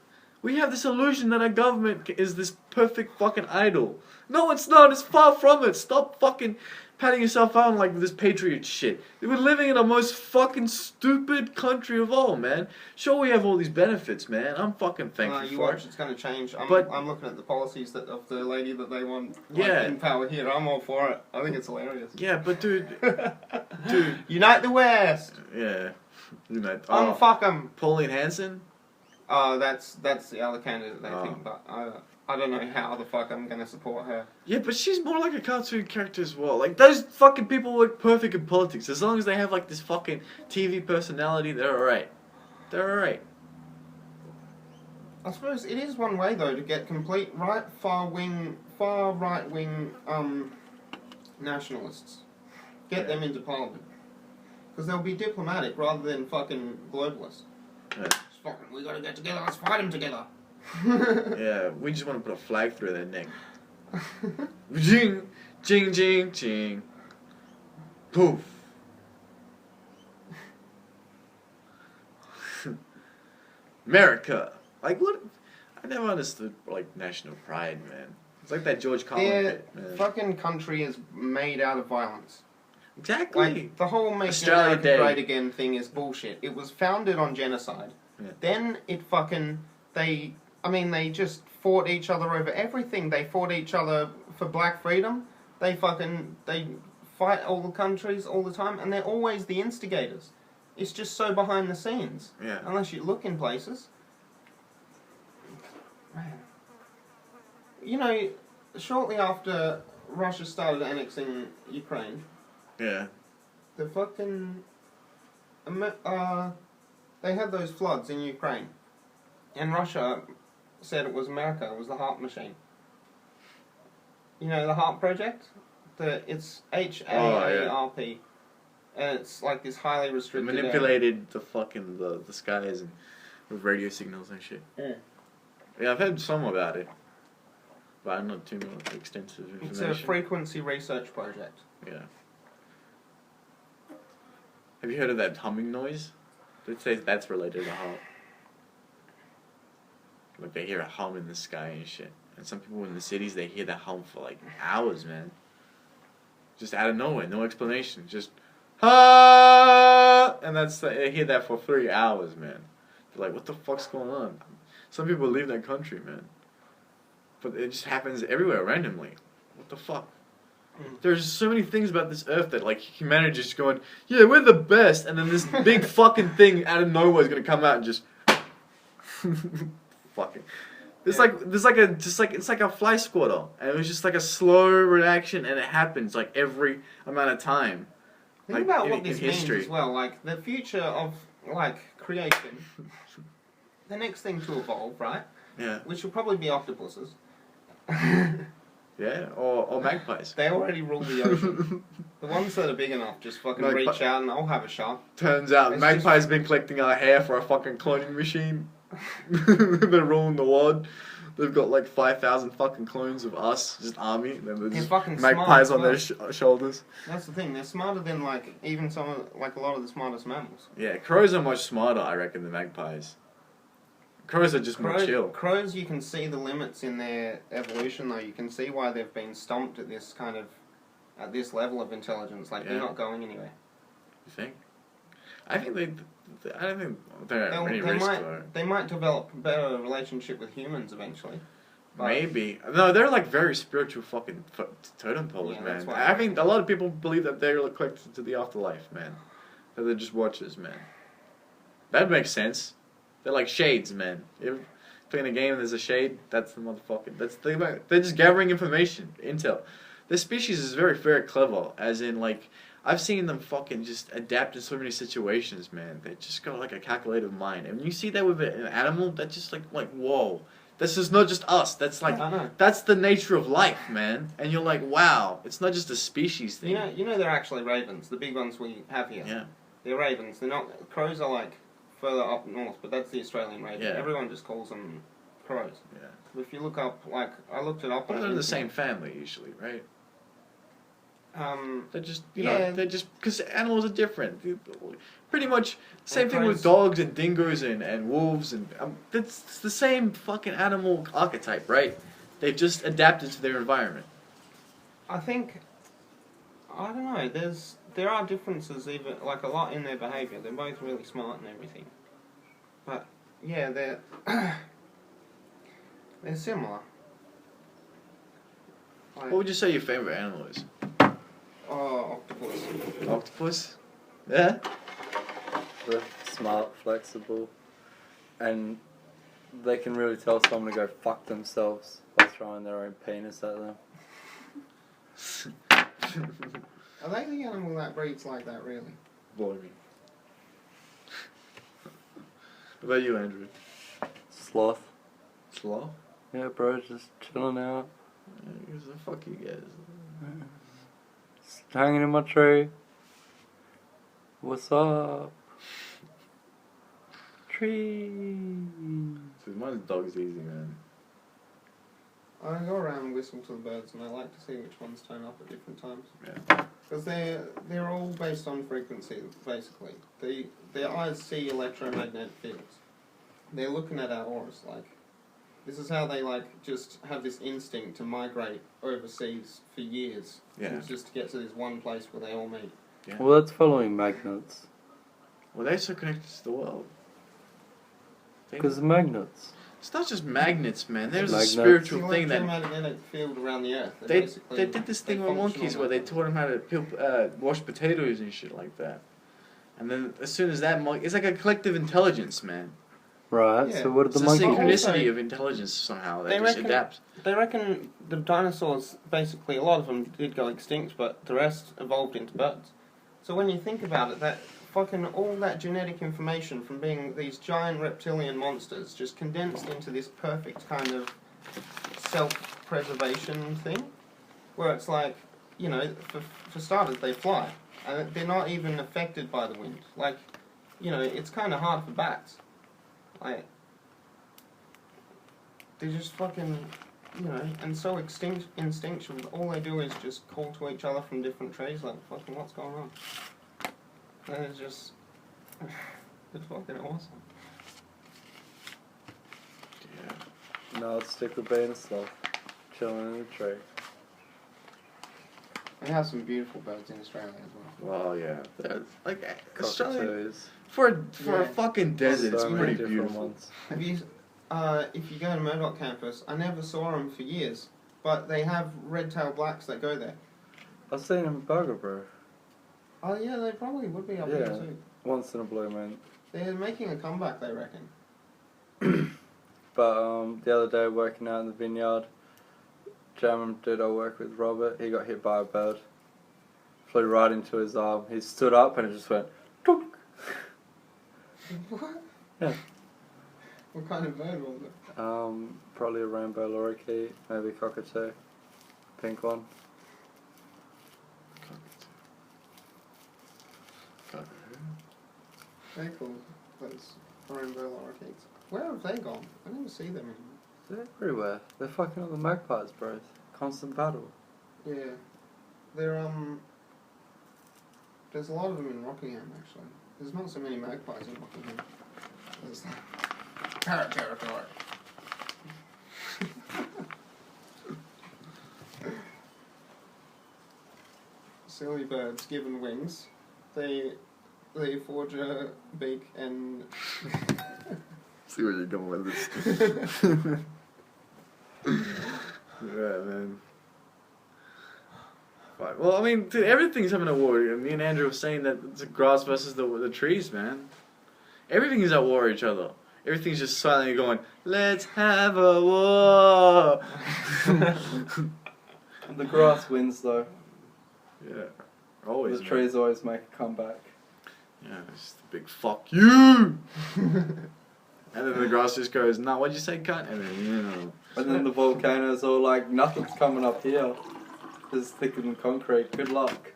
We have this illusion that our government is this perfect fucking idol. No, it's not. It's far from it. Stop fucking patting yourself on like this patriot shit. We're living in the most fucking stupid country of all, man. Sure, we have all these benefits, man. I'm fucking thankful You for watch, it. it's going to change. I'm But- looking at the policies of the lady that they want Yeah. in power here. I'm all for it. I think it's hilarious. Yeah, but dude, Unite the West! yeah. You know, Unfuck 'em! Pauline Hanson? That's the other candidate they Oh. think, but I don't know how the fuck I'm going to support her. Yeah, but she's more like a cartoon character as well. Like, those fucking people work perfect in politics. As long as they have, like, this fucking TV personality, they're alright. They're alright. I suppose it is one way though to get complete far right wing nationalists. Get them into parliament. Because they'll be diplomatic rather than fucking globalist. Yeah. Just fucking, we gotta get together, let's fight them together. Yeah, we just want to put a flag through their neck. Jing, jing, jing, jing. Poof. America. Like, what? I never understood, like, national pride, man. It's like that George Carlin Their bit, man. fucking country is made out of violence. Exactly. Like, the whole Make Australia America Day. Great Again thing is bullshit. It was founded on genocide. Yeah. Then it fucking, they just fought each other over everything. They fought each other for black freedom. They fight all the countries all the time, and they're always the instigators. It's just so behind the scenes. Yeah. Unless you look in places. Man. You know, shortly after Russia started annexing Ukraine, Yeah. the fucking... they had those floods in Ukraine. And Russia said it was America, it was the HARP machine. You know the HARP project? It's HAARP. And it's like this highly They restricted... manipulated the fucking, the skies and with radio signals and shit. Yeah, I've heard some about it. But I'm not too much extensive information. It's a frequency research project. Yeah. Have you heard of that humming noise? They say that's related to HARP. Like they hear a hum in the sky and shit. And some people in the cities, they hear that hum for like hours, man. Just out of nowhere, no explanation. Just, ah! And they hear that for 3 hours, man. They're like, what the fuck's going on? Some people leave that country, man. But it just happens everywhere, randomly. What the fuck? There's so many things about this earth that, like, humanity just going, yeah, we're the best, and then this big fucking thing out of nowhere is gonna come out and just... fucking... It's like a fly swatter, and it was just like a slow reaction, and it happens, like, every amount of time. Think Like, about in- what in this means history. as well. Like, the future of, like, creation. The next thing to evolve, right? Yeah. Which will probably be octopuses. Yeah, or magpies. They already rule the ocean. The ones that are big enough just fucking reach out and I'll have a shot. Turns out It's Magpie's been collecting our hair for a fucking cloning machine. They're ruling the world. They've got like 5,000 fucking clones of us, just army. And then They're there's fucking magpies smart on as their shoulders. That's the thing. They're smarter than like even some of, like a lot of the smartest mammals. Yeah, crows are much smarter, I reckon, than magpies. Crows are just more chill. Crows, you can see the limits in their evolution, though. You can see why they've been stumped at this kind of, at this level of intelligence. Like, they're Yeah. not going anywhere. You think? I think I don't think they're at any risk, though. They might develop a better relationship with humans eventually. But Maybe. No, they're like very spiritual fucking totem poles, Yeah, that's man. why- I think a lot of people believe that they're connected to the afterlife, man. That they're just watchers, man. That makes sense. They're like shades, man. If playing a game and there's a shade, that's the motherfucking... They're just gathering information, intel. Their species is very, very clever, as in, like... I've seen them fucking just adapt to so many situations, man. They just got like a calculative mind. And when you see that with an animal, that's just like whoa. This is not just us. That's like I know. that's the nature of life, man. And you're like, wow, it's not just a species thing. You know they're actually ravens. The big ones we have here. Yeah. They're ravens. They're not. Crows are like further up north, but that's the Australian raven. Yeah. Everyone just calls them crows. Yeah. But if you look up, like I looked it up. But on they're in the internet. same family usually, right? Um, They're just, Yeah. they're just, because animals are different. Pretty much, same And thing with crows- dogs and dingoes and wolves and, it's the same fucking animal archetype, right? They've just adapted to their environment. I think. I don't know. There are differences, even like a lot in their behaviour. They're both really smart and everything. But yeah, they're they're similar. Like, What would you say your favorite animal is? oh, octopus. Octopus? Yeah? They're smart, flexible, and they can really tell someone to go fuck themselves by throwing their own penis at them. Are they the animal that breeds like that, really? Blimey. What about you, Andrew? Sloth. Sloth? Yeah, bro, just chilling out. Who the fuck you guys? Just hanging in my tree. What's up? Tree. Dude, my dog's easy, man. I go around and whistle to the birds, and I like to see which ones turn up at different times. Yeah. Because they're all based on frequency, basically. Their eyes see electromagnetic fields. They're looking at our auras, like, this is how they, like, just have this instinct to migrate overseas for years. Yeah. Just to get to this one place where they all meet. Yeah. Well, that's following magnets. Well, they're so connected to the world. Because of magnets. It's not just magnets, man. There's Magnets. a spiritual The thing that electromagnetic field around the Earth. they basically, did this thing they with function monkeys on where they that. taught them how to wash potatoes and shit like that. And then as soon as that monkey, it's like a collective intelligence, man. Right, Yeah. so what did It's the a monkey do? synchronicity Also- of intelligence somehow. They They just reckon- adapt. They reckon the dinosaurs, basically, a lot of them did go extinct, but the rest evolved into birds. So when you think about it, that fucking all that genetic information from being these giant reptilian monsters just condensed into this perfect kind of self-preservation thing, where it's like, you know, for starters, they fly, and they're not even affected by the wind. Like, you know, it's kind of hard for bats. Like, they're just fucking, you know, and so instinctual. All they do is just call to each other from different trees, like, fucking, what's going on? And it's just, it's fucking awesome. Yeah. No, I'd stick with being a sloth. Chilling in a tree. We have some beautiful birds in Australia as well. Well, yeah. They're, like Australia Cockatoos. for a Yeah. fucking desert, it's So many pretty different beautiful. ones. Have you, if you go to Murdoch campus, I never saw them for years, but they have red-tailed blacks that go there. I've seen them in Burger, bro. Oh yeah, they probably would be up Yeah. here too. Once in a blue moon. They're making a comeback, they reckon. But the other day, working out in the vineyard, German dude I work with, Robert, he got hit by a bird. Flew right into his arm. He stood up and it just went, took. What? Yeah. What kind of bird was it? Probably a rainbow lorikeet, maybe a cockatoo. Pink one. They're cool. Those rainbow lorikeets. Where have they gone? I never see them anymore. They're everywhere. They're fucking up the magpies, bro. Constant battle. Yeah. They're, there's a lot of them in Rockingham, actually. There's not so many magpies in Rockingham. There's parrot territory. Silly birds given wings. They forge a beak and... See where you're going with this. Yeah, man. Fine. Well, I mean, dude, everything's having a war. Me and Andrew were saying that it's the grass versus the trees, man. Everything is at war with each other. Everything's just silently going, let's have a war. The grass wins, though. Yeah. Always. The man. trees always make a comeback. Yeah, it's the big fuck you. And then the grass just goes, nah, what'd you say, cunt? And then, you know. And then the volcanoes all like, nothing's coming up here. It's thicker than concrete. Good luck.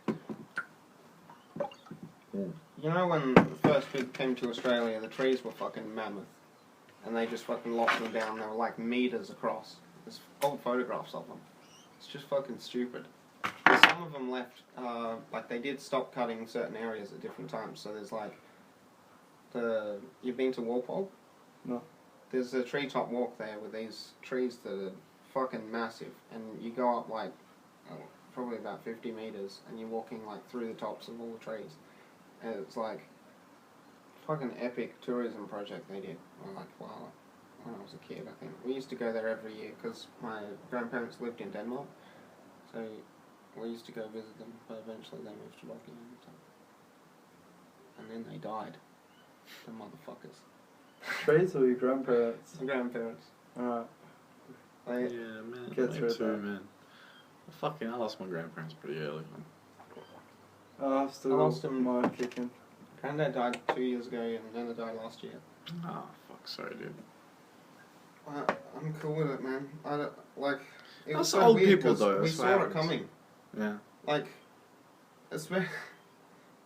You know when the first people came to Australia, the trees were fucking mammoth. And they just fucking locked them down. They were like meters across. There's old photographs of them. It's just fucking stupid. There's some of them left, like they did stop cutting certain areas at different times. So there's like, you've been to Walpole? No. There's a treetop walk there with these trees that are fucking massive. And you go up like, probably about 50 meters. And you're walking like through the tops of all the trees. And it's like, fucking epic tourism project they did. I'm like, wow, when I was a kid, I think. We used to go there every year because my grandparents lived in Denmark. So we used to go visit them, but eventually they moved to Rockingham. And then they died. The motherfuckers. Trees or your grandparents? My grandparents. Alright. They, Yeah, man. Get Me through too, that. man. I lost my grandparents pretty early. Oh, I've still I lost him. mine kicking. Granddad died 2 years ago and Nana died last year. Oh, fuck, sorry, dude. I'm cool with it, man. I don't, like, it was That's so old weird people, 'cause though, we that's what saw it happens. coming. Yeah. Like,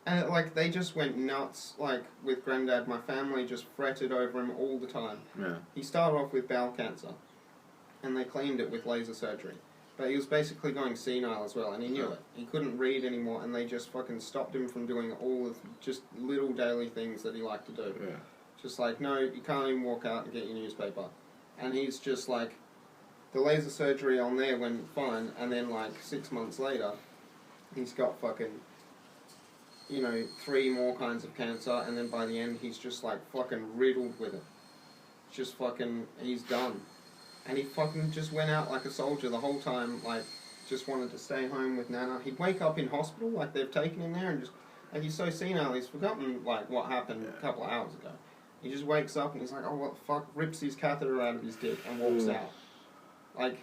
and like they just went nuts. Like with Granddad, my family just fretted over him all the time. Yeah. He started off with bowel cancer, and they cleaned it with laser surgery. But he was basically going senile as well, and he knew it. He couldn't read anymore, and they just fucking stopped him from doing all of just little daily things that he liked to do. Yeah. Just like, no, you can't even walk out and get your newspaper. And he's just like, the laser surgery on there went fine, and then like 6 months later, he's got fucking, 3 more kinds of cancer, and then by the end he's just like fucking riddled with it. Just fucking, he's done. And he fucking just went out like a soldier the whole time, like, just wanted to stay home with Nana. He'd wake up in hospital, like they've taken him there, and just, like he's so senile, he's forgotten like what happened a couple of hours ago. He just wakes up and he's like, oh, what the fuck, rips his catheter out of his dick and walks out. Like,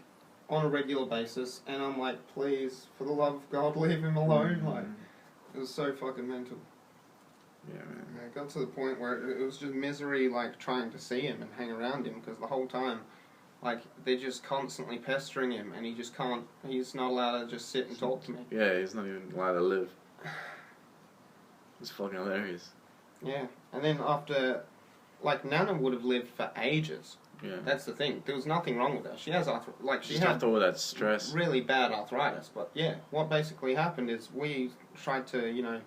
on a regular basis, and I'm like, please, for the love of God, leave him alone. Like, it was so fucking mental. Yeah, man. And it got to the point where it was just misery, like, trying to see him and hang around him, because the whole time, like, they're just constantly pestering him, and he just can't, he's not allowed to just sit and talk to me. Yeah, he's not even allowed to live. It's fucking hilarious. Yeah, and then after, like, Nana would have lived for ages. Yeah. That's the thing. There was nothing wrong with her. She has she Just had after all that stress. really bad arthritis. But yeah, what basically happened is we tried to,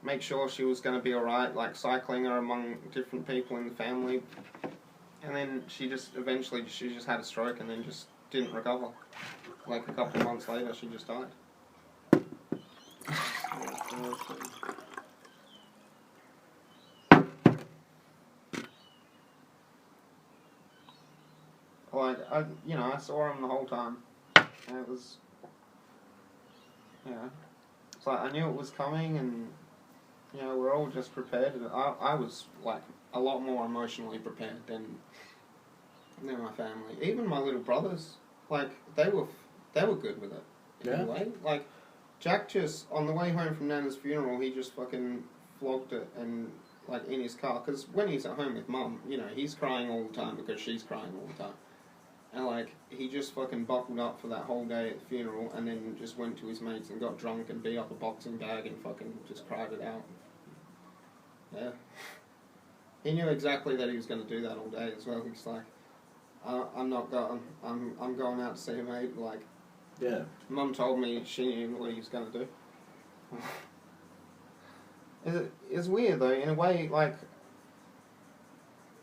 make sure she was going to be alright, like cycling her among different people in the family. And then she just had a stroke and then just didn't recover. Like a couple of months later, she just died. Like, I saw him the whole time, and it was, it's like, I knew it was coming, and, we're all just prepared, and I was, like, a lot more emotionally prepared than my family. Even my little brothers, like, they were good with it, in a way. Like, Jack just, on the way home from Nana's funeral, he just fucking flogged it, and, like, in his car, because when he's at home with Mum, he's crying all the time because she's crying all the time. And, like, he just fucking buckled up for that whole day at the funeral and then just went to his mates and got drunk and beat up a boxing bag and fucking just cried it out. Yeah. He knew exactly that he was going to do that all day as well. He's like, I'm not going, I'm going out to see a mate. Like, Yeah. Mum told me she knew what he was going to do. It's weird though, in a way, like,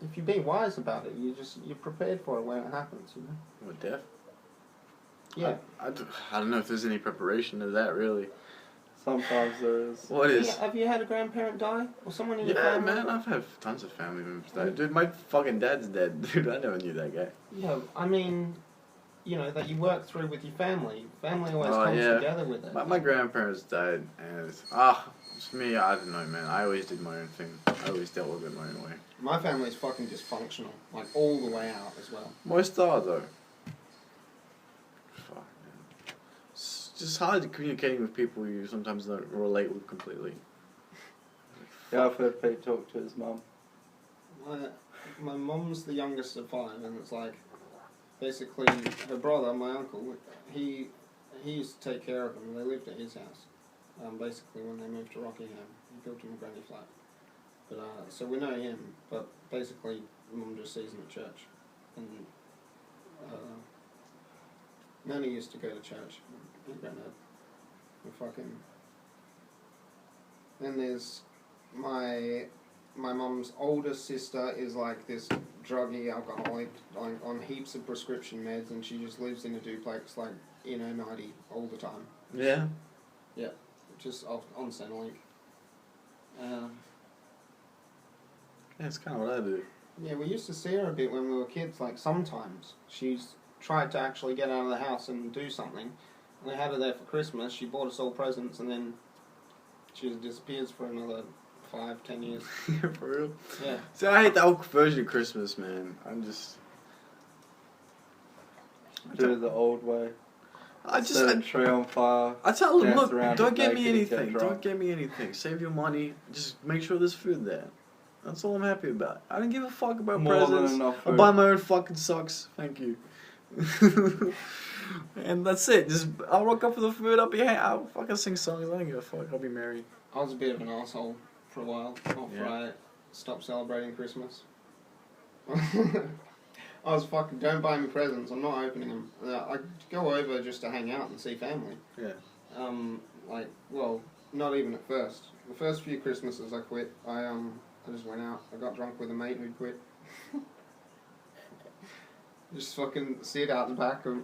if you're being wise about it, you're prepared for it when it happens, What, death? Yeah. I don't know if there's any preparation to that, really. Sometimes there is. What is? Yeah, have you had a grandparent die? Or someone in your Yeah, family? man, I've had tons of family members die. Dude, my fucking dad's dead. Dude, I never knew that guy. Yeah, I mean, that you work through with your family. Family always Oh, comes yeah. together with it. My grandparents died, and it's me, I don't know, man. I always did my own thing. I always dealt with it my own way. My family's fucking dysfunctional, like all the way out as well. Most are, though. Fuck, man. just hard communicating with people you sometimes don't relate with completely. Yeah, I've heard Pete talk to his mum. My mum's the youngest of 5, and it's like, basically, her brother, my uncle, he used to take care of them. They lived at his house. Basically, when they moved to Rockingham, he built him a granny flat. But so we know him. But basically, mum just sees him at church, and Nanny used to go to church. And Granddad, and fucking. Then there's my mum's older sister is like this druggy alcoholic on heaps of prescription meds, and she just lives in a duplex like in her 90 all the time. Yeah. Yeah, just on Centrelink. Yeah, it's kind of what I do. Yeah, we used to see her a bit when we were kids. Like sometimes she's tried to actually get out of the house and do something. And we had her there for Christmas. She bought us all presents, and then she just disappears for another 5-10 years. Yeah, for real. Yeah. See, I hate the old version of Christmas, man. I'm just. Do it the old way. Set a tree on fire. I tell them, dance look, around don't it get me naked, anything. get Don't drunk. get me anything. Save your money. Just make sure there's food there. That's all I'm happy about. I don't give a fuck about More than presents. enough I'll food. buy my own fucking socks. Thank you. And that's it. Just I'll rock up for the food. I'll fucking sing songs. I don't give a fuck. I'll be merry. I was a bit of an asshole for a while after Yeah. I stopped celebrating Christmas. I was fucking, don't buy me presents, I'm not opening them. I go over just to hang out and see family. Yeah. Well, not even at first. The first few Christmases I quit, I just went out. I got drunk with a mate who'd quit. Just fucking sit out the back of,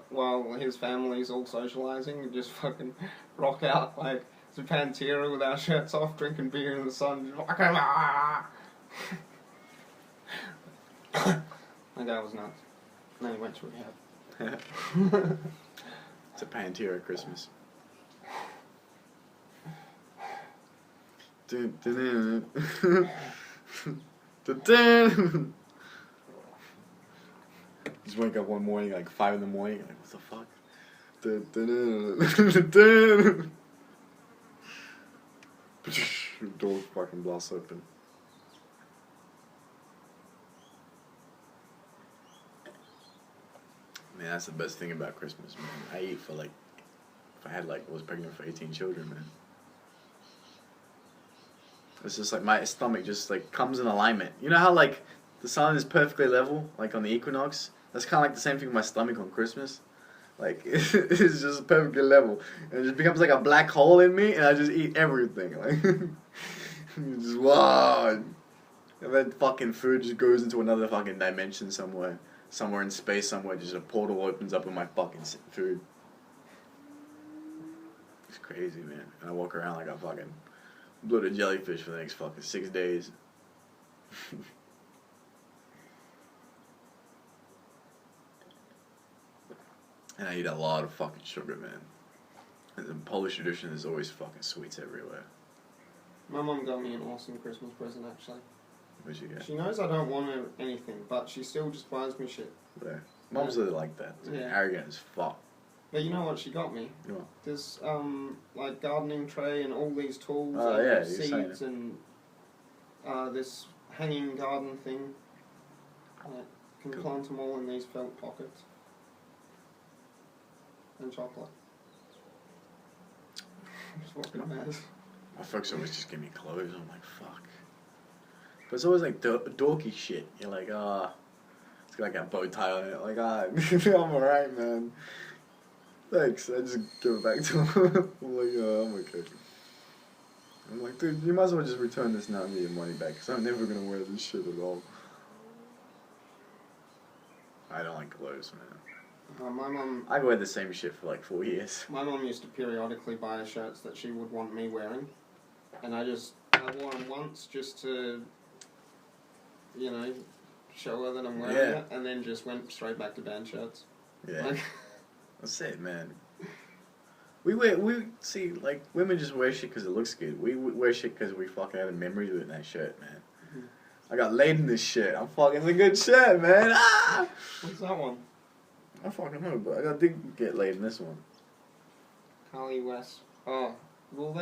while his family's all socialising, and just fucking rock out like to Pantera with our shirts off, drinking beer in the sun. Just fucking, My guy was nuts. And then he went to rehab. It's a Pantera Christmas. Dun, dun, dun. Dun, dun. Just wake up one morning, like 5 in the morning, like, what the fuck? Dun, dun, dun, dun. The door fucking blasts open. Man, that's the best thing about Christmas, man. I eat for like, if I was pregnant for 18 children, man. It's just like my stomach just like comes in alignment. You know how like the sun is perfectly level, like on the equinox? That's kind of like the same thing with my stomach on Christmas. Like, it's just perfectly level. And it just becomes like a black hole in me, and I just eat everything. Like, just, wow. And then fucking food just goes into another fucking dimension somewhere. Somewhere in space, somewhere, just a portal opens up in my fucking food. It's crazy, man. And I walk around like a fucking bloated jellyfish for the next fucking 6 days. And I eat a lot of fucking sugar, man. And the Polish tradition is always fucking sweets everywhere. My mum got me an awesome Christmas present, actually. What'd you get? She knows I don't want anything, but she still just buys me shit. Yeah. Moms are like that. Yeah. Arrogant as fuck. But you know what she got me? What? This, like, gardening tray and all these tools Oh, and yeah, you're seeds saying and this hanging garden thing. Like, can Cool. plant them all in these felt pockets. And chocolate. Just fucking mess. My folks always just give me clothes. I'm like, fuck. But it's always like dorky shit. You're like, it's got like a bow tie on it. Like, I'm alright, man. Thanks. I just give it back to him. I'm like, I'm okay. I'm like, dude, you might as well just return this now and get your money back, because I'm never going to wear this shit at all. I don't like clothes, man. My mum. I wear the same shit for like 4 years. My mum used to periodically buy her shirts that she would want me wearing, and I wore them once just to, show her that I'm wearing Yeah. it, and then just went straight back to band shirts. Yeah. Like, That's it, man. We see, like, women just wear shit because it looks good. We wear shit because we fucking have a memory with that shirt, man. Mhm. I got laid in this shit. I'm fucking, it's a good shirt, man. Ah! what's that one? I fucking know, but I did get laid in this one. Kali West. Oh, well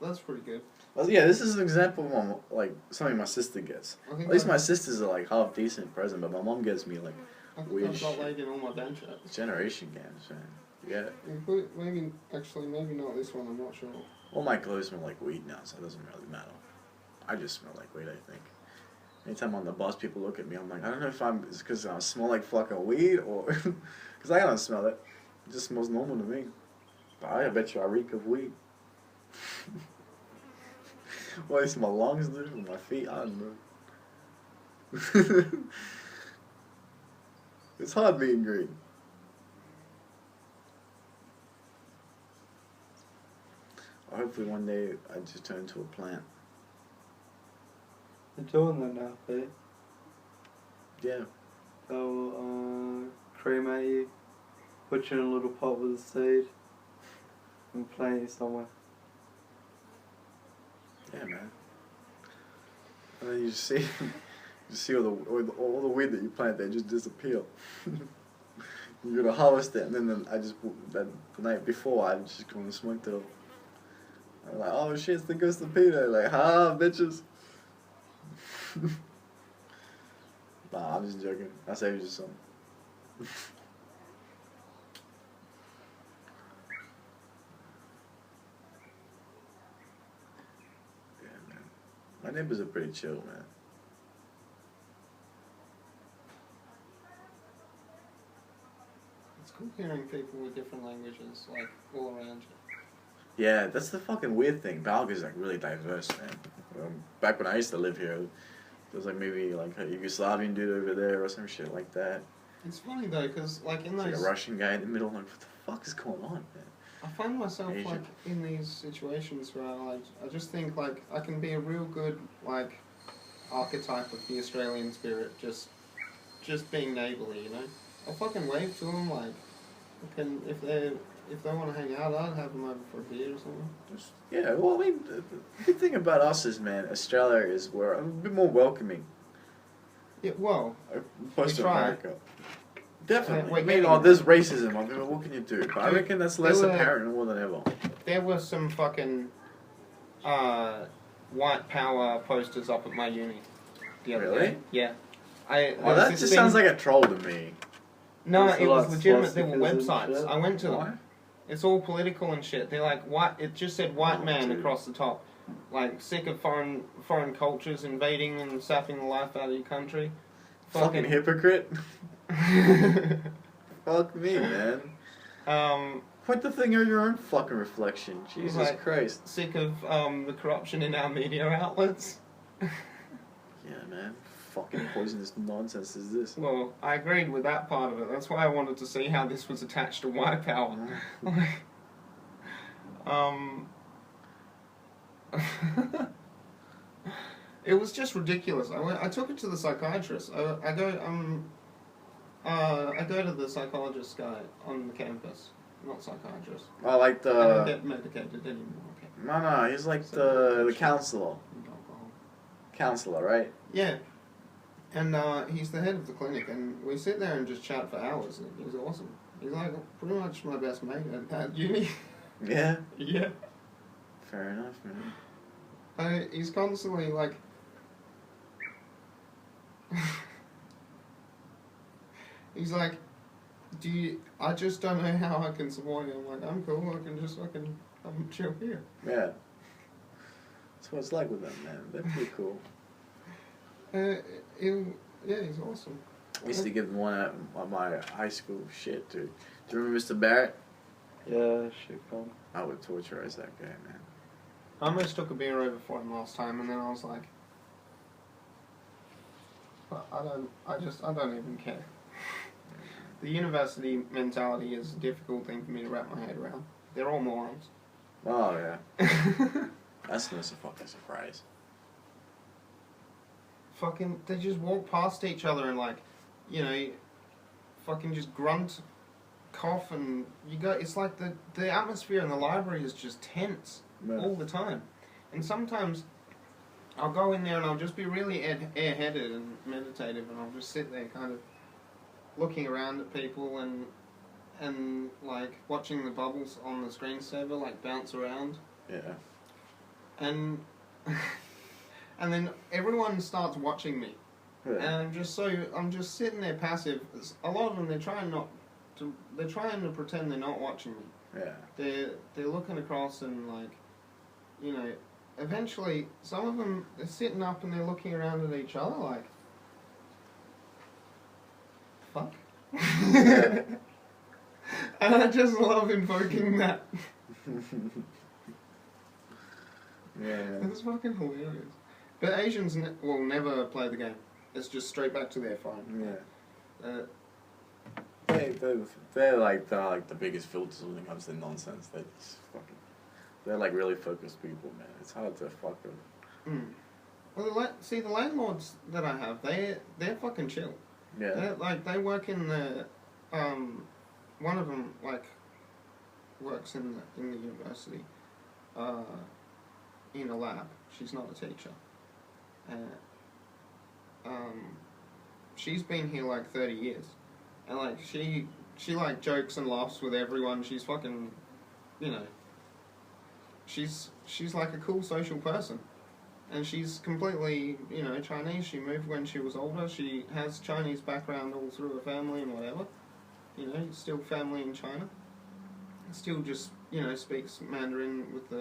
that's pretty good. Well, yeah, this is an example of like something my sister gets. I think At least I- my sisters are like half decent present, but my mom gets me like I think weird I've got shit. like in all my band shirts. It's generation games, man. You get it? Maybe maybe not this one. I'm not sure. All my clothes smell like weed now, so it doesn't really matter. I just smell like weed, I think. Anytime on the bus, people look at me, I'm like, I don't know if it's because I smell like fucking weed or because I don't smell it. It just smells normal to me. But I bet you I reek of weed. Well, it's my lungs do, or my feet, I don't know. It's hard being green. Hopefully one day I just turn into a plant. They're doing that now, Pete. Yeah. They'll cremate you, put you in a little pot with a seed, and plant you somewhere. Yeah, man. And then you just see, all the weed that you plant, they just disappear. You gotta harvest it, and then the night before, I just go and smoked it all. I'm like, oh shit, it's the ghost of Peter. Like, ha, bitches. Nah, I'm just joking. I saved you some. Yeah, man. My neighbors are pretty chill, man. It's cool hearing people with different languages like all around you. Yeah, that's the fucking weird thing. Balga's like really diverse, man. Back when I used to live here, there was like maybe like a Yugoslavian dude over there or some shit like that. It's funny though, because like in There's those, like a Russian guy in the middle. Like, what the fuck is going on, man? I find myself Asian. like in these situations where I just think like I can be a real good like archetype of the Australian spirit, just being neighbourly, you know. I'll fucking wave to them like, if they want to hang out, I'd have them over for a beer or something. Yeah, well, I mean, the good thing about us is, man, Australia is we're a bit more welcoming. Yeah, well, Opposed We to try. America. Definitely. Wait, I mean, maybe- there's racism. I mean, what can you do? But I Dude, reckon that's less there were- apparent more than ever. there were some fucking white power posters up at my uni the other Really? day. Yeah. There Oh, was that this just thing- sounds like a troll to me. No, It's it was like legitimate. There were swastikas and websites. shit. I went to them. Why? It's all political and shit. They're like white. It just said white Oh, man dude. across the top. Like sick of foreign cultures invading and sapping the life out of your country. Fucking hypocrite. Fuck me, man. Point the thing at your own fucking reflection. Jesus Like- Christ. Sick of the corruption in our media outlets. Yeah, man. Fucking poisonous nonsense is this? Well, I agreed with that part of it. That's why I wanted to see how this was attached to white power. It was just ridiculous. I took it to the psychiatrist. I go to the psychologist guy on the campus, not psychiatrist. I like I don't the. get medicated anymore. Okay. No, he's like the counselor. Alcohol. Counselor, right? Yeah. And he's the head of the clinic, and we sit there and just chat for hours. And he's awesome. He's like pretty much my best mate at uni. Yeah. Yeah. Fair enough, man. He's constantly like. He's like, I just don't know how I can support you. I'm like, I'm cool. I can just fucking come chill here. Yeah. That's what it's like with them, man. They're pretty cool. Yeah, he's awesome. I used to give them one at my high school shit, dude. Do you remember Mr. Barrett? Yeah, shit, come. I would torturize that guy, man. I almost took a beer over for him last time, and then I was like, I don't even care. The university mentality is a difficult thing for me to wrap my head around. They're all morons. Oh, yeah. That's no fucking surprise. Fucking, they just walk past each other and like, you know, fucking just grunt, cough, and it's like the atmosphere in the library is just tense Yeah. all the time. And sometimes I'll go in there and I'll just be really airheaded and meditative, and I'll just sit there kind of looking around at people, and and like watching the bubbles on the screensaver like bounce around, Yeah. and and then everyone starts watching me, and Yeah. I'm just sitting there passive. A lot of them they're trying to pretend they're not watching me. Yeah. They're looking across and like, you know, eventually some of them they're sitting up and they're looking around at each other like, fuck. And I just love invoking that. Yeah. It's fucking hilarious. But Asians will never play the game. It's just straight back to their phone. Yeah. They're like the biggest filters when it comes to nonsense. They're just fucking. They're like really focused people, man. It's hard to fuck them. Mm. Well, the landlords that I have, they're fucking chill. Yeah. They work in the, one of them like works in the university, in a lab. She's not a teacher. She's been here like 30 years, and like she like jokes and laughs with everyone. She's fucking, you know. She's like a cool social person. And she's completely, you know, Chinese. She moved when she was older. She has Chinese background all through her family and whatever. You know, still family in China. Still just, you know, speaks Mandarin with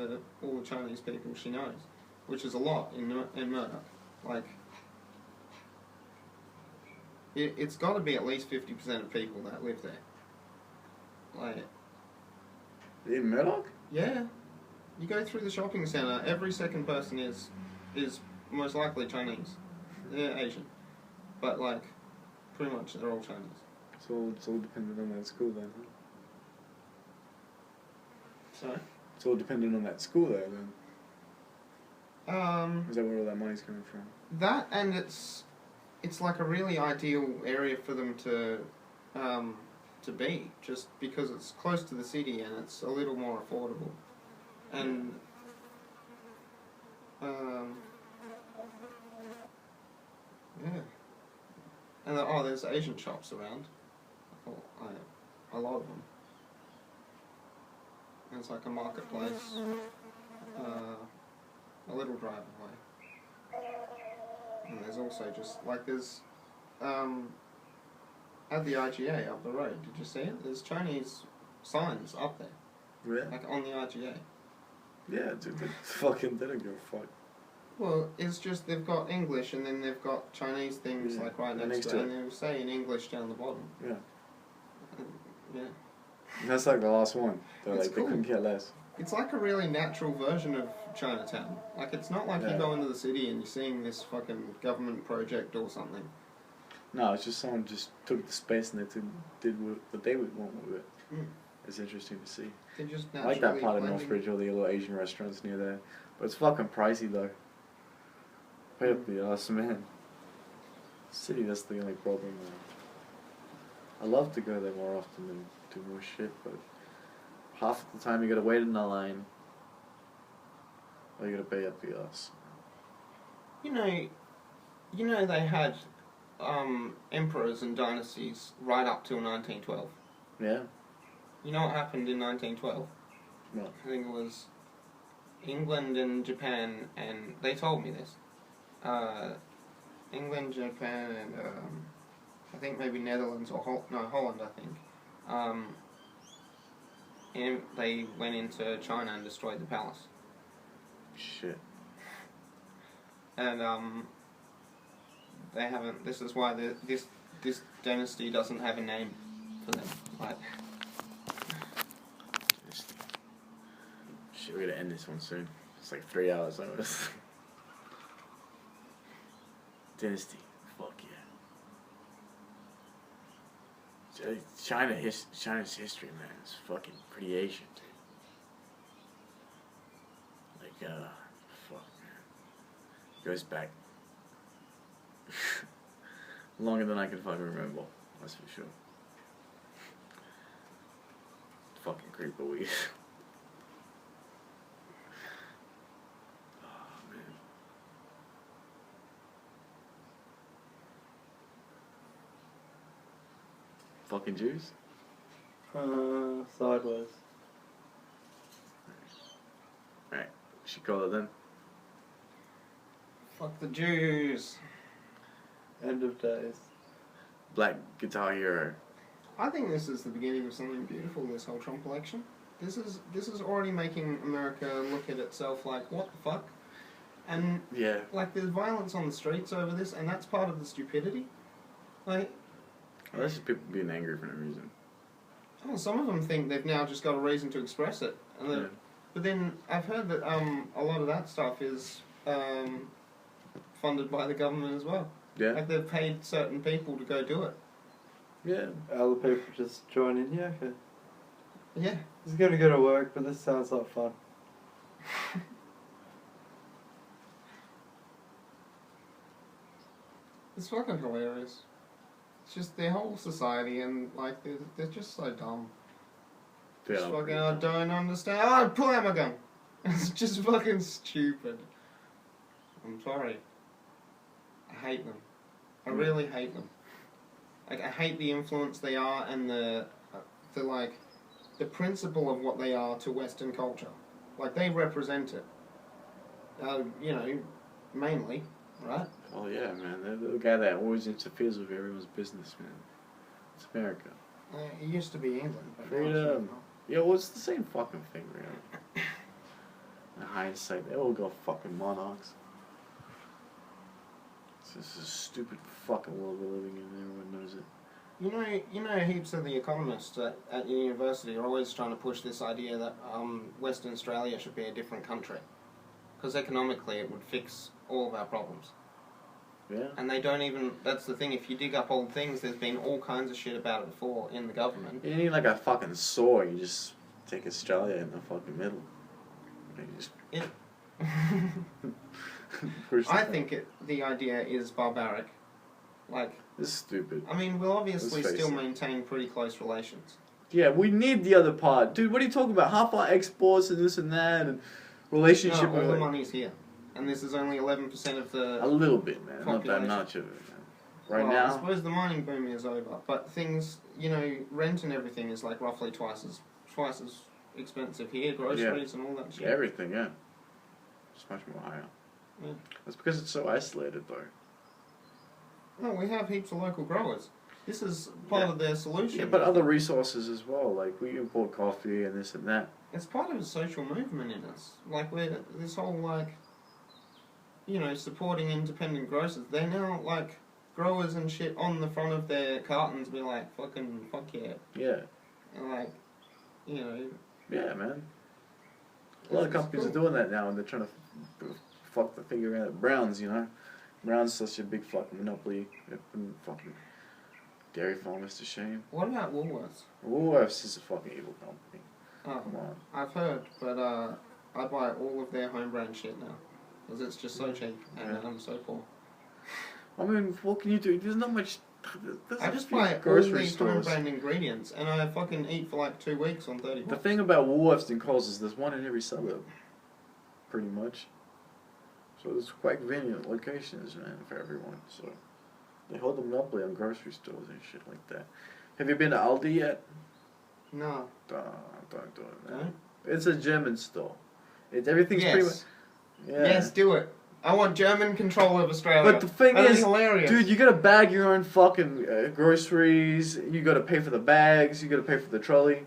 all the Chinese people she knows, which is a lot in Murdoch. Like, it's got to be at least 50% of people that live there. Like, In Murdoch? yeah, you go through the shopping centre. Every second person is most likely Chinese. They're Asian, but like, pretty much they're all Chinese. So it's all dependent on that school then. Huh? Sorry. It's all dependent on that school there then. Is that where all that money's coming from? That, and it's like a really ideal area for them to be, just because it's close to the city and it's a little more affordable, and yeah, and there's Asian shops around, a lot of them. And it's like a marketplace, a little drive away. And there's also just, like, there's, at the IGA up the road, did you see it? There's Chinese signs up there, Yeah. like on the IGA. Yeah, dude, they don't give a fuck. Well, it's just they've got English and then they've got Chinese things like right next to it, and they'll say in English down the bottom. Yeah. Yeah. That's like the last one. They're It's like, cool. they couldn't care less. It's like a really natural version of Chinatown. Like, it's not like you go into the city and you're seeing this fucking government project or something. No, it's just someone just took the space and they did what they would want with it. Mm. It's interesting to see. They're just I naturally like that part of blending. Northbridge, all the little Asian restaurants near there. But it's fucking pricey though. Pay up the ass, man. City, that's the only problem, man. I love to go there more often and do more shit, but half of the time you gotta wait in the line, or you gotta pay up the ass. You know they had emperors and dynasties right up till 1912. Yeah? You know what happened in 1912? No. I think it was England and Japan, and they told me this. England, Japan, and I think maybe Netherlands or Holland, I think. And they went into China and destroyed the palace. Shit. And they haven't. This is why this dynasty doesn't have a name for them. Like, Shit, we gotta end this one soon. It's like 3 hours almost. Dynasty. Fuck yeah. China's history, man, is fucking pretty ancient. Like, fuck, man. Goes back longer than I can fucking remember, that's for sure. Fucking creeper weed. Fucking Jews? Sideways. Should call it then. Fuck the Jews. End of days. Black Guitar Hero. I think this is the beginning of something beautiful, this whole Trump election. This is already making America look at itself like, what the fuck? And, Yeah. like, there's violence on the streets over this, and that's part of the stupidity. Like, Well, that's just people being angry for no reason. well, some of them think they've now just got a reason to express it. And Yeah. But then I've heard that a lot of that stuff is funded by the government as well. Yeah. Like, they've paid certain people to go do it. Yeah. Other people just join in. Yeah, okay. Yeah. It's gonna go to work, but this sounds like fun. It's fucking hilarious. It's just their whole society, and like they're just so dumb. Yeah. Just fucking, I don't understand. Oh, pull out my gun. It's just fucking stupid. I'm sorry. I hate them. I really hate them. Like, I hate the influence they are, and the like the principle of what they are to Western culture. Like, they represent it. You know, mainly, right? Oh yeah, man. They're the guy that always interferes with everyone's business, man. It's America. It used to be England. But now it's Freedom. not. Yeah, well, it's the same fucking thing, really. In hindsight, they all got fucking monarchs. It's just a stupid fucking world we're living in, and everyone knows it. You know, heaps of the economists at university are always trying to push this idea that Western Australia should be a different country, because economically it would fix all of our problems. Yeah. And they don't even. That's the thing. If you dig up old things, there's been all kinds of shit about it before in the government. You need like a fucking saw. You just take Australia in the fucking middle. And you just push I it. think the idea is barbaric. Like, This is stupid. I mean, we'll obviously Let's face still it. maintain pretty close relations. Yeah, we need the other part, dude. What are you talking about? Half our exports and this and that and relationship. No, all the with- money's here, and this is only 11% of the. A little bit, man. Not that Population. much of it. Man. Right Well, I now. suppose the mining boom is over, but things, you know, rent and everything is like roughly twice as expensive here, groceries and all that shit. Everything, yeah. It's much more higher. Yeah. That's because it's so isolated, though. No, we have heaps of local growers. This is part of their solution. Yeah, but other resources as well. Like, we import coffee and this and that. It's part of a social movement in us. Like, we're this whole, like, you know, supporting independent grocers. They're now, like, growers and shit on the front of their cartons be like, fucking, fuck yeah. Yeah. And, like, you know. Yeah, man. A lot of companies are doing that now, and they're trying to fuck the figure out of Browns, you know? Browns such a big fucking monopoly. They're putting fucking dairy farmers to shame. What about Woolworths? Woolworths is a fucking evil company. Oh, Come on. I've heard, but I buy all of their home brand shit now. Because it's just so cheap, and Yeah. I'm so poor. I mean, what can you do? There's not much. There's I a just few buy all grocery these home stores. brand ingredients, and I fucking eat for like 2 weeks on 30 The bucks. thing about Woolworths and Coles is there's one in every suburb, pretty much. So there's quite convenient locations, man, for everyone. So they hold the monopoly on grocery stores and shit like that. Have you been to Aldi yet? No. Don't do it, man. No? It's a German store. Everything's pretty much. Yes. Yeah. Yes, do it. I want German control of Australia. But the thing That is, hilarious. dude, you gotta bag your own fucking groceries. You gotta pay for the bags. You gotta pay for the trolley.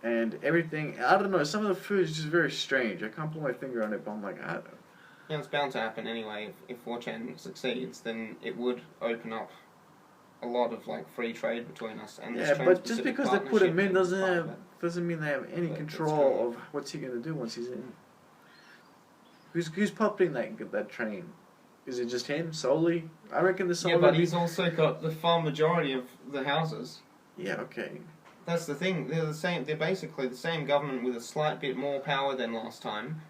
And everything. I don't know. Some of the food is just very strange. I can't put my finger on it, but I'm like, I don't know. Yeah, it's bound to happen anyway. If 4chan succeeds, then it would open up a lot of like free trade between us. And this Yeah, but just Trans-Pacific because they put him in Partnership doesn't mean they have any But that's control true. of what's he gonna do once he's in. Who's puppeting that train? Is it just him solely? I reckon there's Yeah, someone. but he's also got the far majority of the houses. Yeah, okay. That's the thing. They're the same. They're basically the same government with a slight bit more power than last time,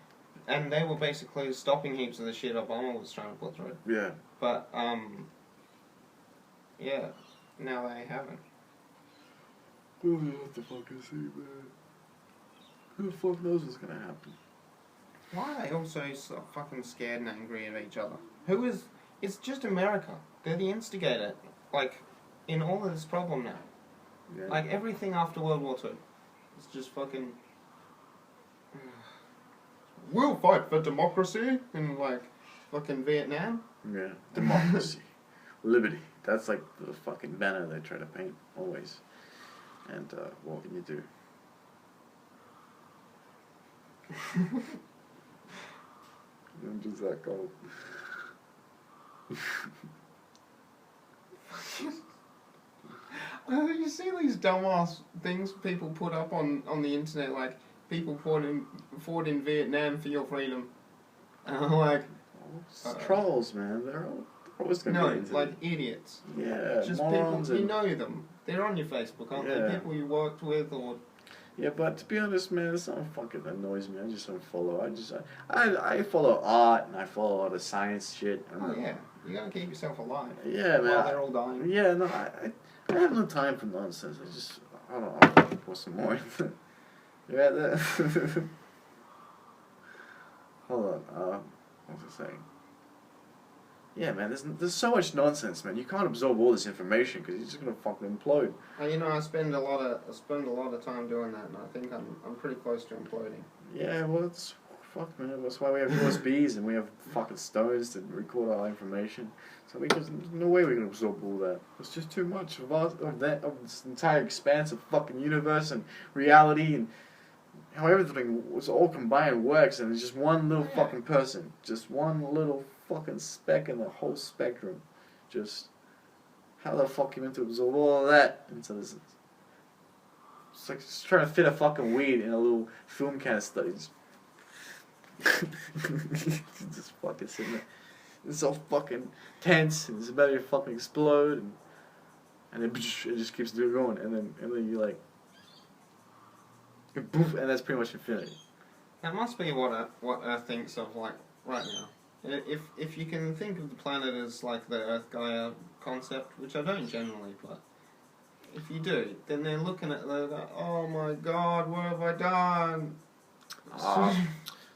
and they were basically stopping heaps of the shit Obama was trying to put through. Yeah. But yeah, now they haven't. What the fuck is he, man? Who the fuck knows what's gonna happen? Why are they all so fucking scared and angry at each other? Who is? It's just America. They're the instigator. Like, in all of this problem now. Yeah. Like everything after World War II. It's just fucking. We'll fight for democracy in like fucking Vietnam. Yeah. Democracy. Liberty. That's like the fucking banner they try to paint, always. And what can you do? I'm just that cold. You see these dumbass things people put up on the internet, like people fought in Vietnam for your freedom, and I'm like, It's trolls, man. They're always gonna be no, into like it. idiots. Yeah, Just morons people, you and- know them. They're on your Facebook, aren't Yeah. they? People you worked with, or Yeah, but to be honest, man, it's not fucking annoys me. I just don't follow. I follow art and I follow all the science shit. And oh yeah, you gotta keep yourself alive. Yeah, man. While they're all dying. Yeah, no, I have no time for nonsense. I don't know. I'll fucking post some more. You read that? Hold on. What was I saying? Yeah, man. There's so much nonsense, man. You can't absorb all this information because you're just gonna fucking implode. You know, I spend a lot of time doing that, and I think I'm pretty close to imploding. Yeah, well, it's fuck, man. That's why we have USBs and we have fucking stones to record our information. So there's no way we can absorb all that. It's just too much of this entire expanse of fucking universe and reality and how everything was all combined works, and it's just one little fucking person, just one little fucking speck in the whole spectrum. Just how the fuck you meant to absorb all of that into this? It's like just trying to fit a fucking weed in a little film can of studies. Just fucking sitting there. It's all fucking tense, and it's about to fucking explode, and then it just keeps going, and then you like, and poof, and that's pretty much infinity. That must be what Earth thinks of like right now. If you can think of the planet as like the Earth Gaia concept, which I don't generally, but if you do, then they're looking at it, they're like, oh my god, what have I done?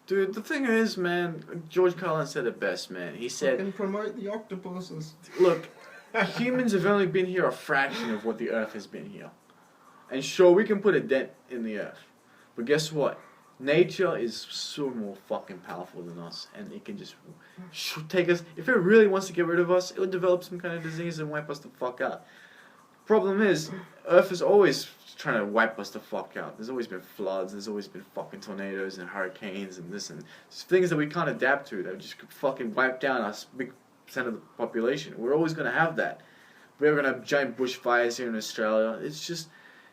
Dude, the thing is, man, George Carlin said it best, man. He said, Fucking promote the octopuses. look, humans have only been here a fraction of what the Earth has been here. And sure, we can put a dent in the Earth. But guess what? Nature is so more fucking powerful than us. And it can just take us... If it really wants to get rid of us, it would develop some kind of disease and wipe us the fuck out. Problem is, Earth is always trying to wipe us the fuck out. There's always been floods, there's always been fucking tornadoes and hurricanes and this and things that we can't adapt to that just could fucking wipe down a big percent of the population. We're always going to have that. We're going to have giant bushfires here in Australia. It's just...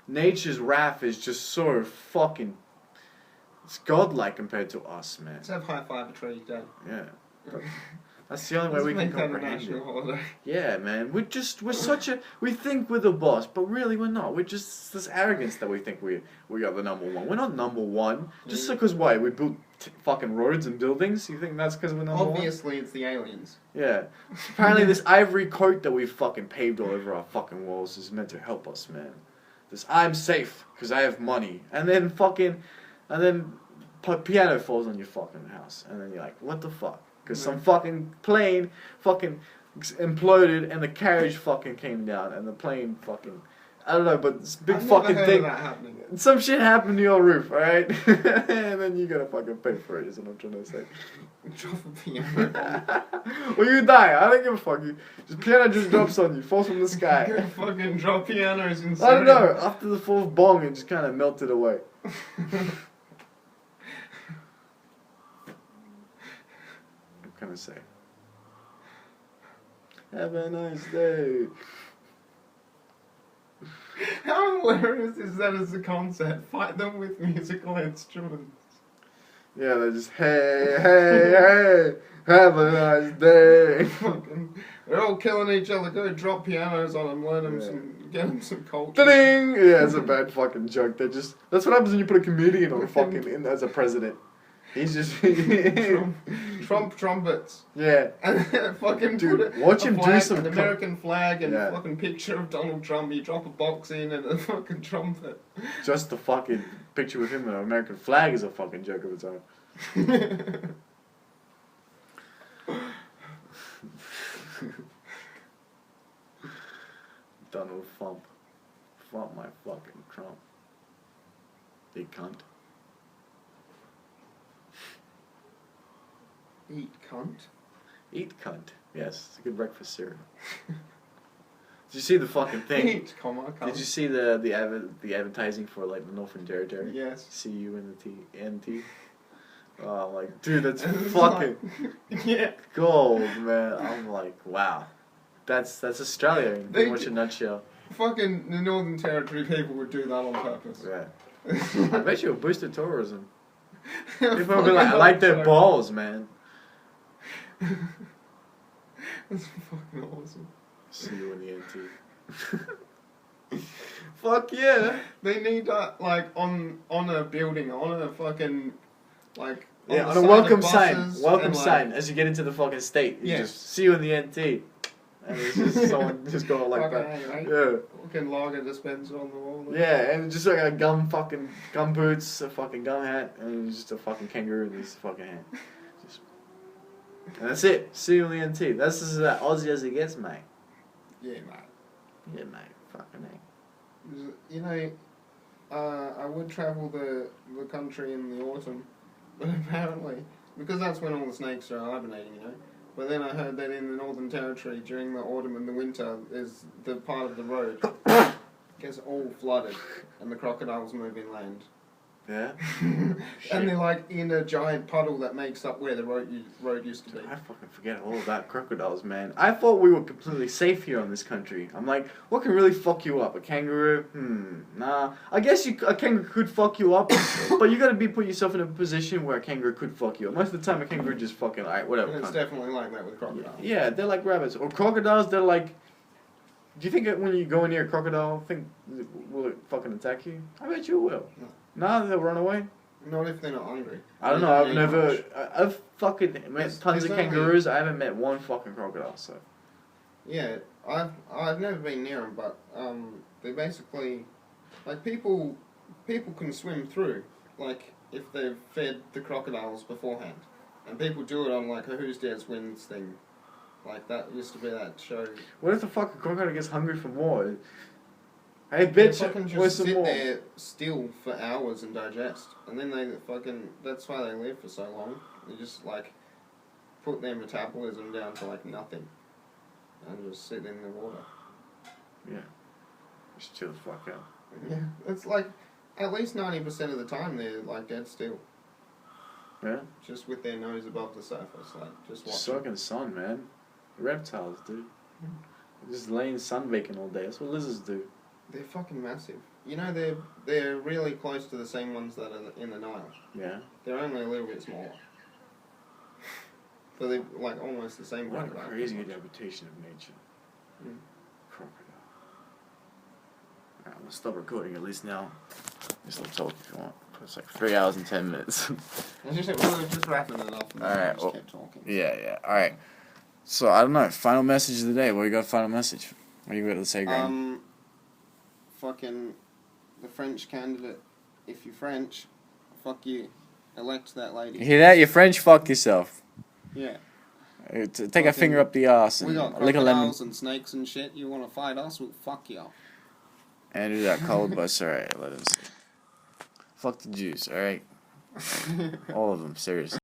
Nature's wrath is just so fucking... It's godlike compared to us, man. Let's have high five a tree day. Yeah. That's the only way we can comprehend it. Holiday. Yeah, man. We think we're the boss, but really we're not. We're just this arrogance that we think we are the number one. We're not number one. Just because why? We built fucking roads and buildings? You think that's because we're number one? Obviously, it's the aliens. Yeah. Apparently this ivory coat that we fucking paved all over our fucking walls is meant to help us, man. This I'm safe because I have money. And then piano falls on your fucking house. And then you're like, what the fuck? Because some fucking plane fucking imploded and the carriage fucking came down and the plane fucking... I don't know, but this big I've fucking never heard thing... of that happening. Some shit happened to your roof, alright? And then you gotta fucking pay for it, is what I'm trying to say. Drop a piano. Well, you die. I don't give a fuck. The piano just drops on you, falls from the sky. Good fucking drop pianos inside. I don't know. After the fourth bong, it just kind of melted away. What can I say? Have a nice day. How hilarious is that as a concept? Fight them with musical instruments. Yeah, they're just, hey, have a nice day. Fucking, they're all killing each other. Go drop pianos on them, learn them get them some culture. Ta-ding! Yeah, it's a bad fucking joke. That's what happens when you put a comedian on fucking as a president. He's just Trump trumpets. Yeah. And then fucking Dude, put watch him do some an American flag and Yeah. a fucking picture of Donald Trump. You drop a box in and a fucking trumpet. Just the fucking picture with him and an American flag is a fucking joke of its own. Donald Fuck my fucking Trump. Big cunt. Eat cunt. Eat cunt. Yes, it's a good breakfast cereal. Did you see the fucking thing? Eat, comma, cunt. Did you see the advertising for like the Northern Territory? Yes. CU and the NT. Oh, I'm like, dude, that's It's fucking Yeah. gold, man. I'm like, wow, that's Australia in They pretty much a nutshell. Fucking the Northern Territory people would do that on purpose. Yeah, I bet you it'll boost the tourism. People will be like, I like their balls, man. That's fucking awesome. CU and the NT. Fuck yeah. They need that like on a building, on a fucking like Yeah, the on side a of welcome sign. buses Welcome and, like, sign as you get into the fucking state. You Yeah. just see you in the NT. And it's just someone just going like fucking that. hang, right? Yeah. Fucking lager dispenser on the wall. Yeah, and just like a gum boots, a fucking gum hat, and just a fucking kangaroo in his fucking hand. Just, and that's it. See you in the NT. That's as Aussie as it gets, mate. Yeah, mate. Yeah, mate. Fucking A. You know, I would travel the country in the autumn, but apparently, because that's when all the snakes are hibernating, you know. But then I heard that in the Northern Territory during the autumn and the winter, is the part of the road gets all flooded, and the crocodiles move inland. Yeah? And they're like in a giant puddle that makes up where the road used to be. I fucking forget all about crocodiles, man. I thought we were completely safe here in this country. I'm like, what can really fuck you up? A kangaroo? Nah. I guess a kangaroo could fuck you up, but you gotta put yourself in a position where a kangaroo could fuck you up. Most of the time, a kangaroo just fucking, alright, whatever. And it's cunt. definitely like that with crocodiles. Yeah, they're like rabbits. Or crocodiles, they're like... Do you think that when you go near a crocodile, will it fucking attack you? I bet you it will. No. No, they'll run away. Not if they're not hungry. I don't They know, don't I've eat never... much. I've fucking met There's tons of only- kangaroos, I haven't met one fucking crocodile, so... Yeah, I've never been near them, but they basically like people can swim through, like if they've fed the crocodiles beforehand, and people do it on like a Who's Dares Wins thing, like that used to be that show. What if the fucking crocodile gets hungry for more? Hey They bitch, fucking where's just some sit more? there still for hours and digest, and then they fucking that's why they live for so long. They just like put their metabolism down to like nothing, and just sit in the water. Yeah. Just chill the fuck out. Yeah, it's like at least 90% of the time they're like dead still, Yeah? just with their nose above the surface, like just watching. Soaking sun, man. Reptiles, dude. Just laying sunbaking all day. That's what lizards do. They're fucking massive. You know they're really close to the same ones that are in the Nile. Yeah. They're only a little bit smaller, but they're like almost the same. What a crocodile, crazy pretty much. interpretation of nature. Mm. Crocodile. Alright, I'm gonna stop recording at least now. Just stop talking if you want. It's like 3 hours and 10 minutes. Just wrapping it up. And then Alright, just well, kept talking. yeah. Alright. So, I don't know. Final message of the day. What do you got? Final message. What do you got to say, Graeme? Fucking the French candidate. If you're French, fuck you. Elect that lady. You hear that? You're French? Fuck yourself. Yeah. Take a finger up the arse and We got lick a lemon. crocodiles and snakes and shit. You want to fight us? We'll fuck you up. Andrew that cold bus. Alright, let him see. Fuck the Jews, alright? All of them, seriously.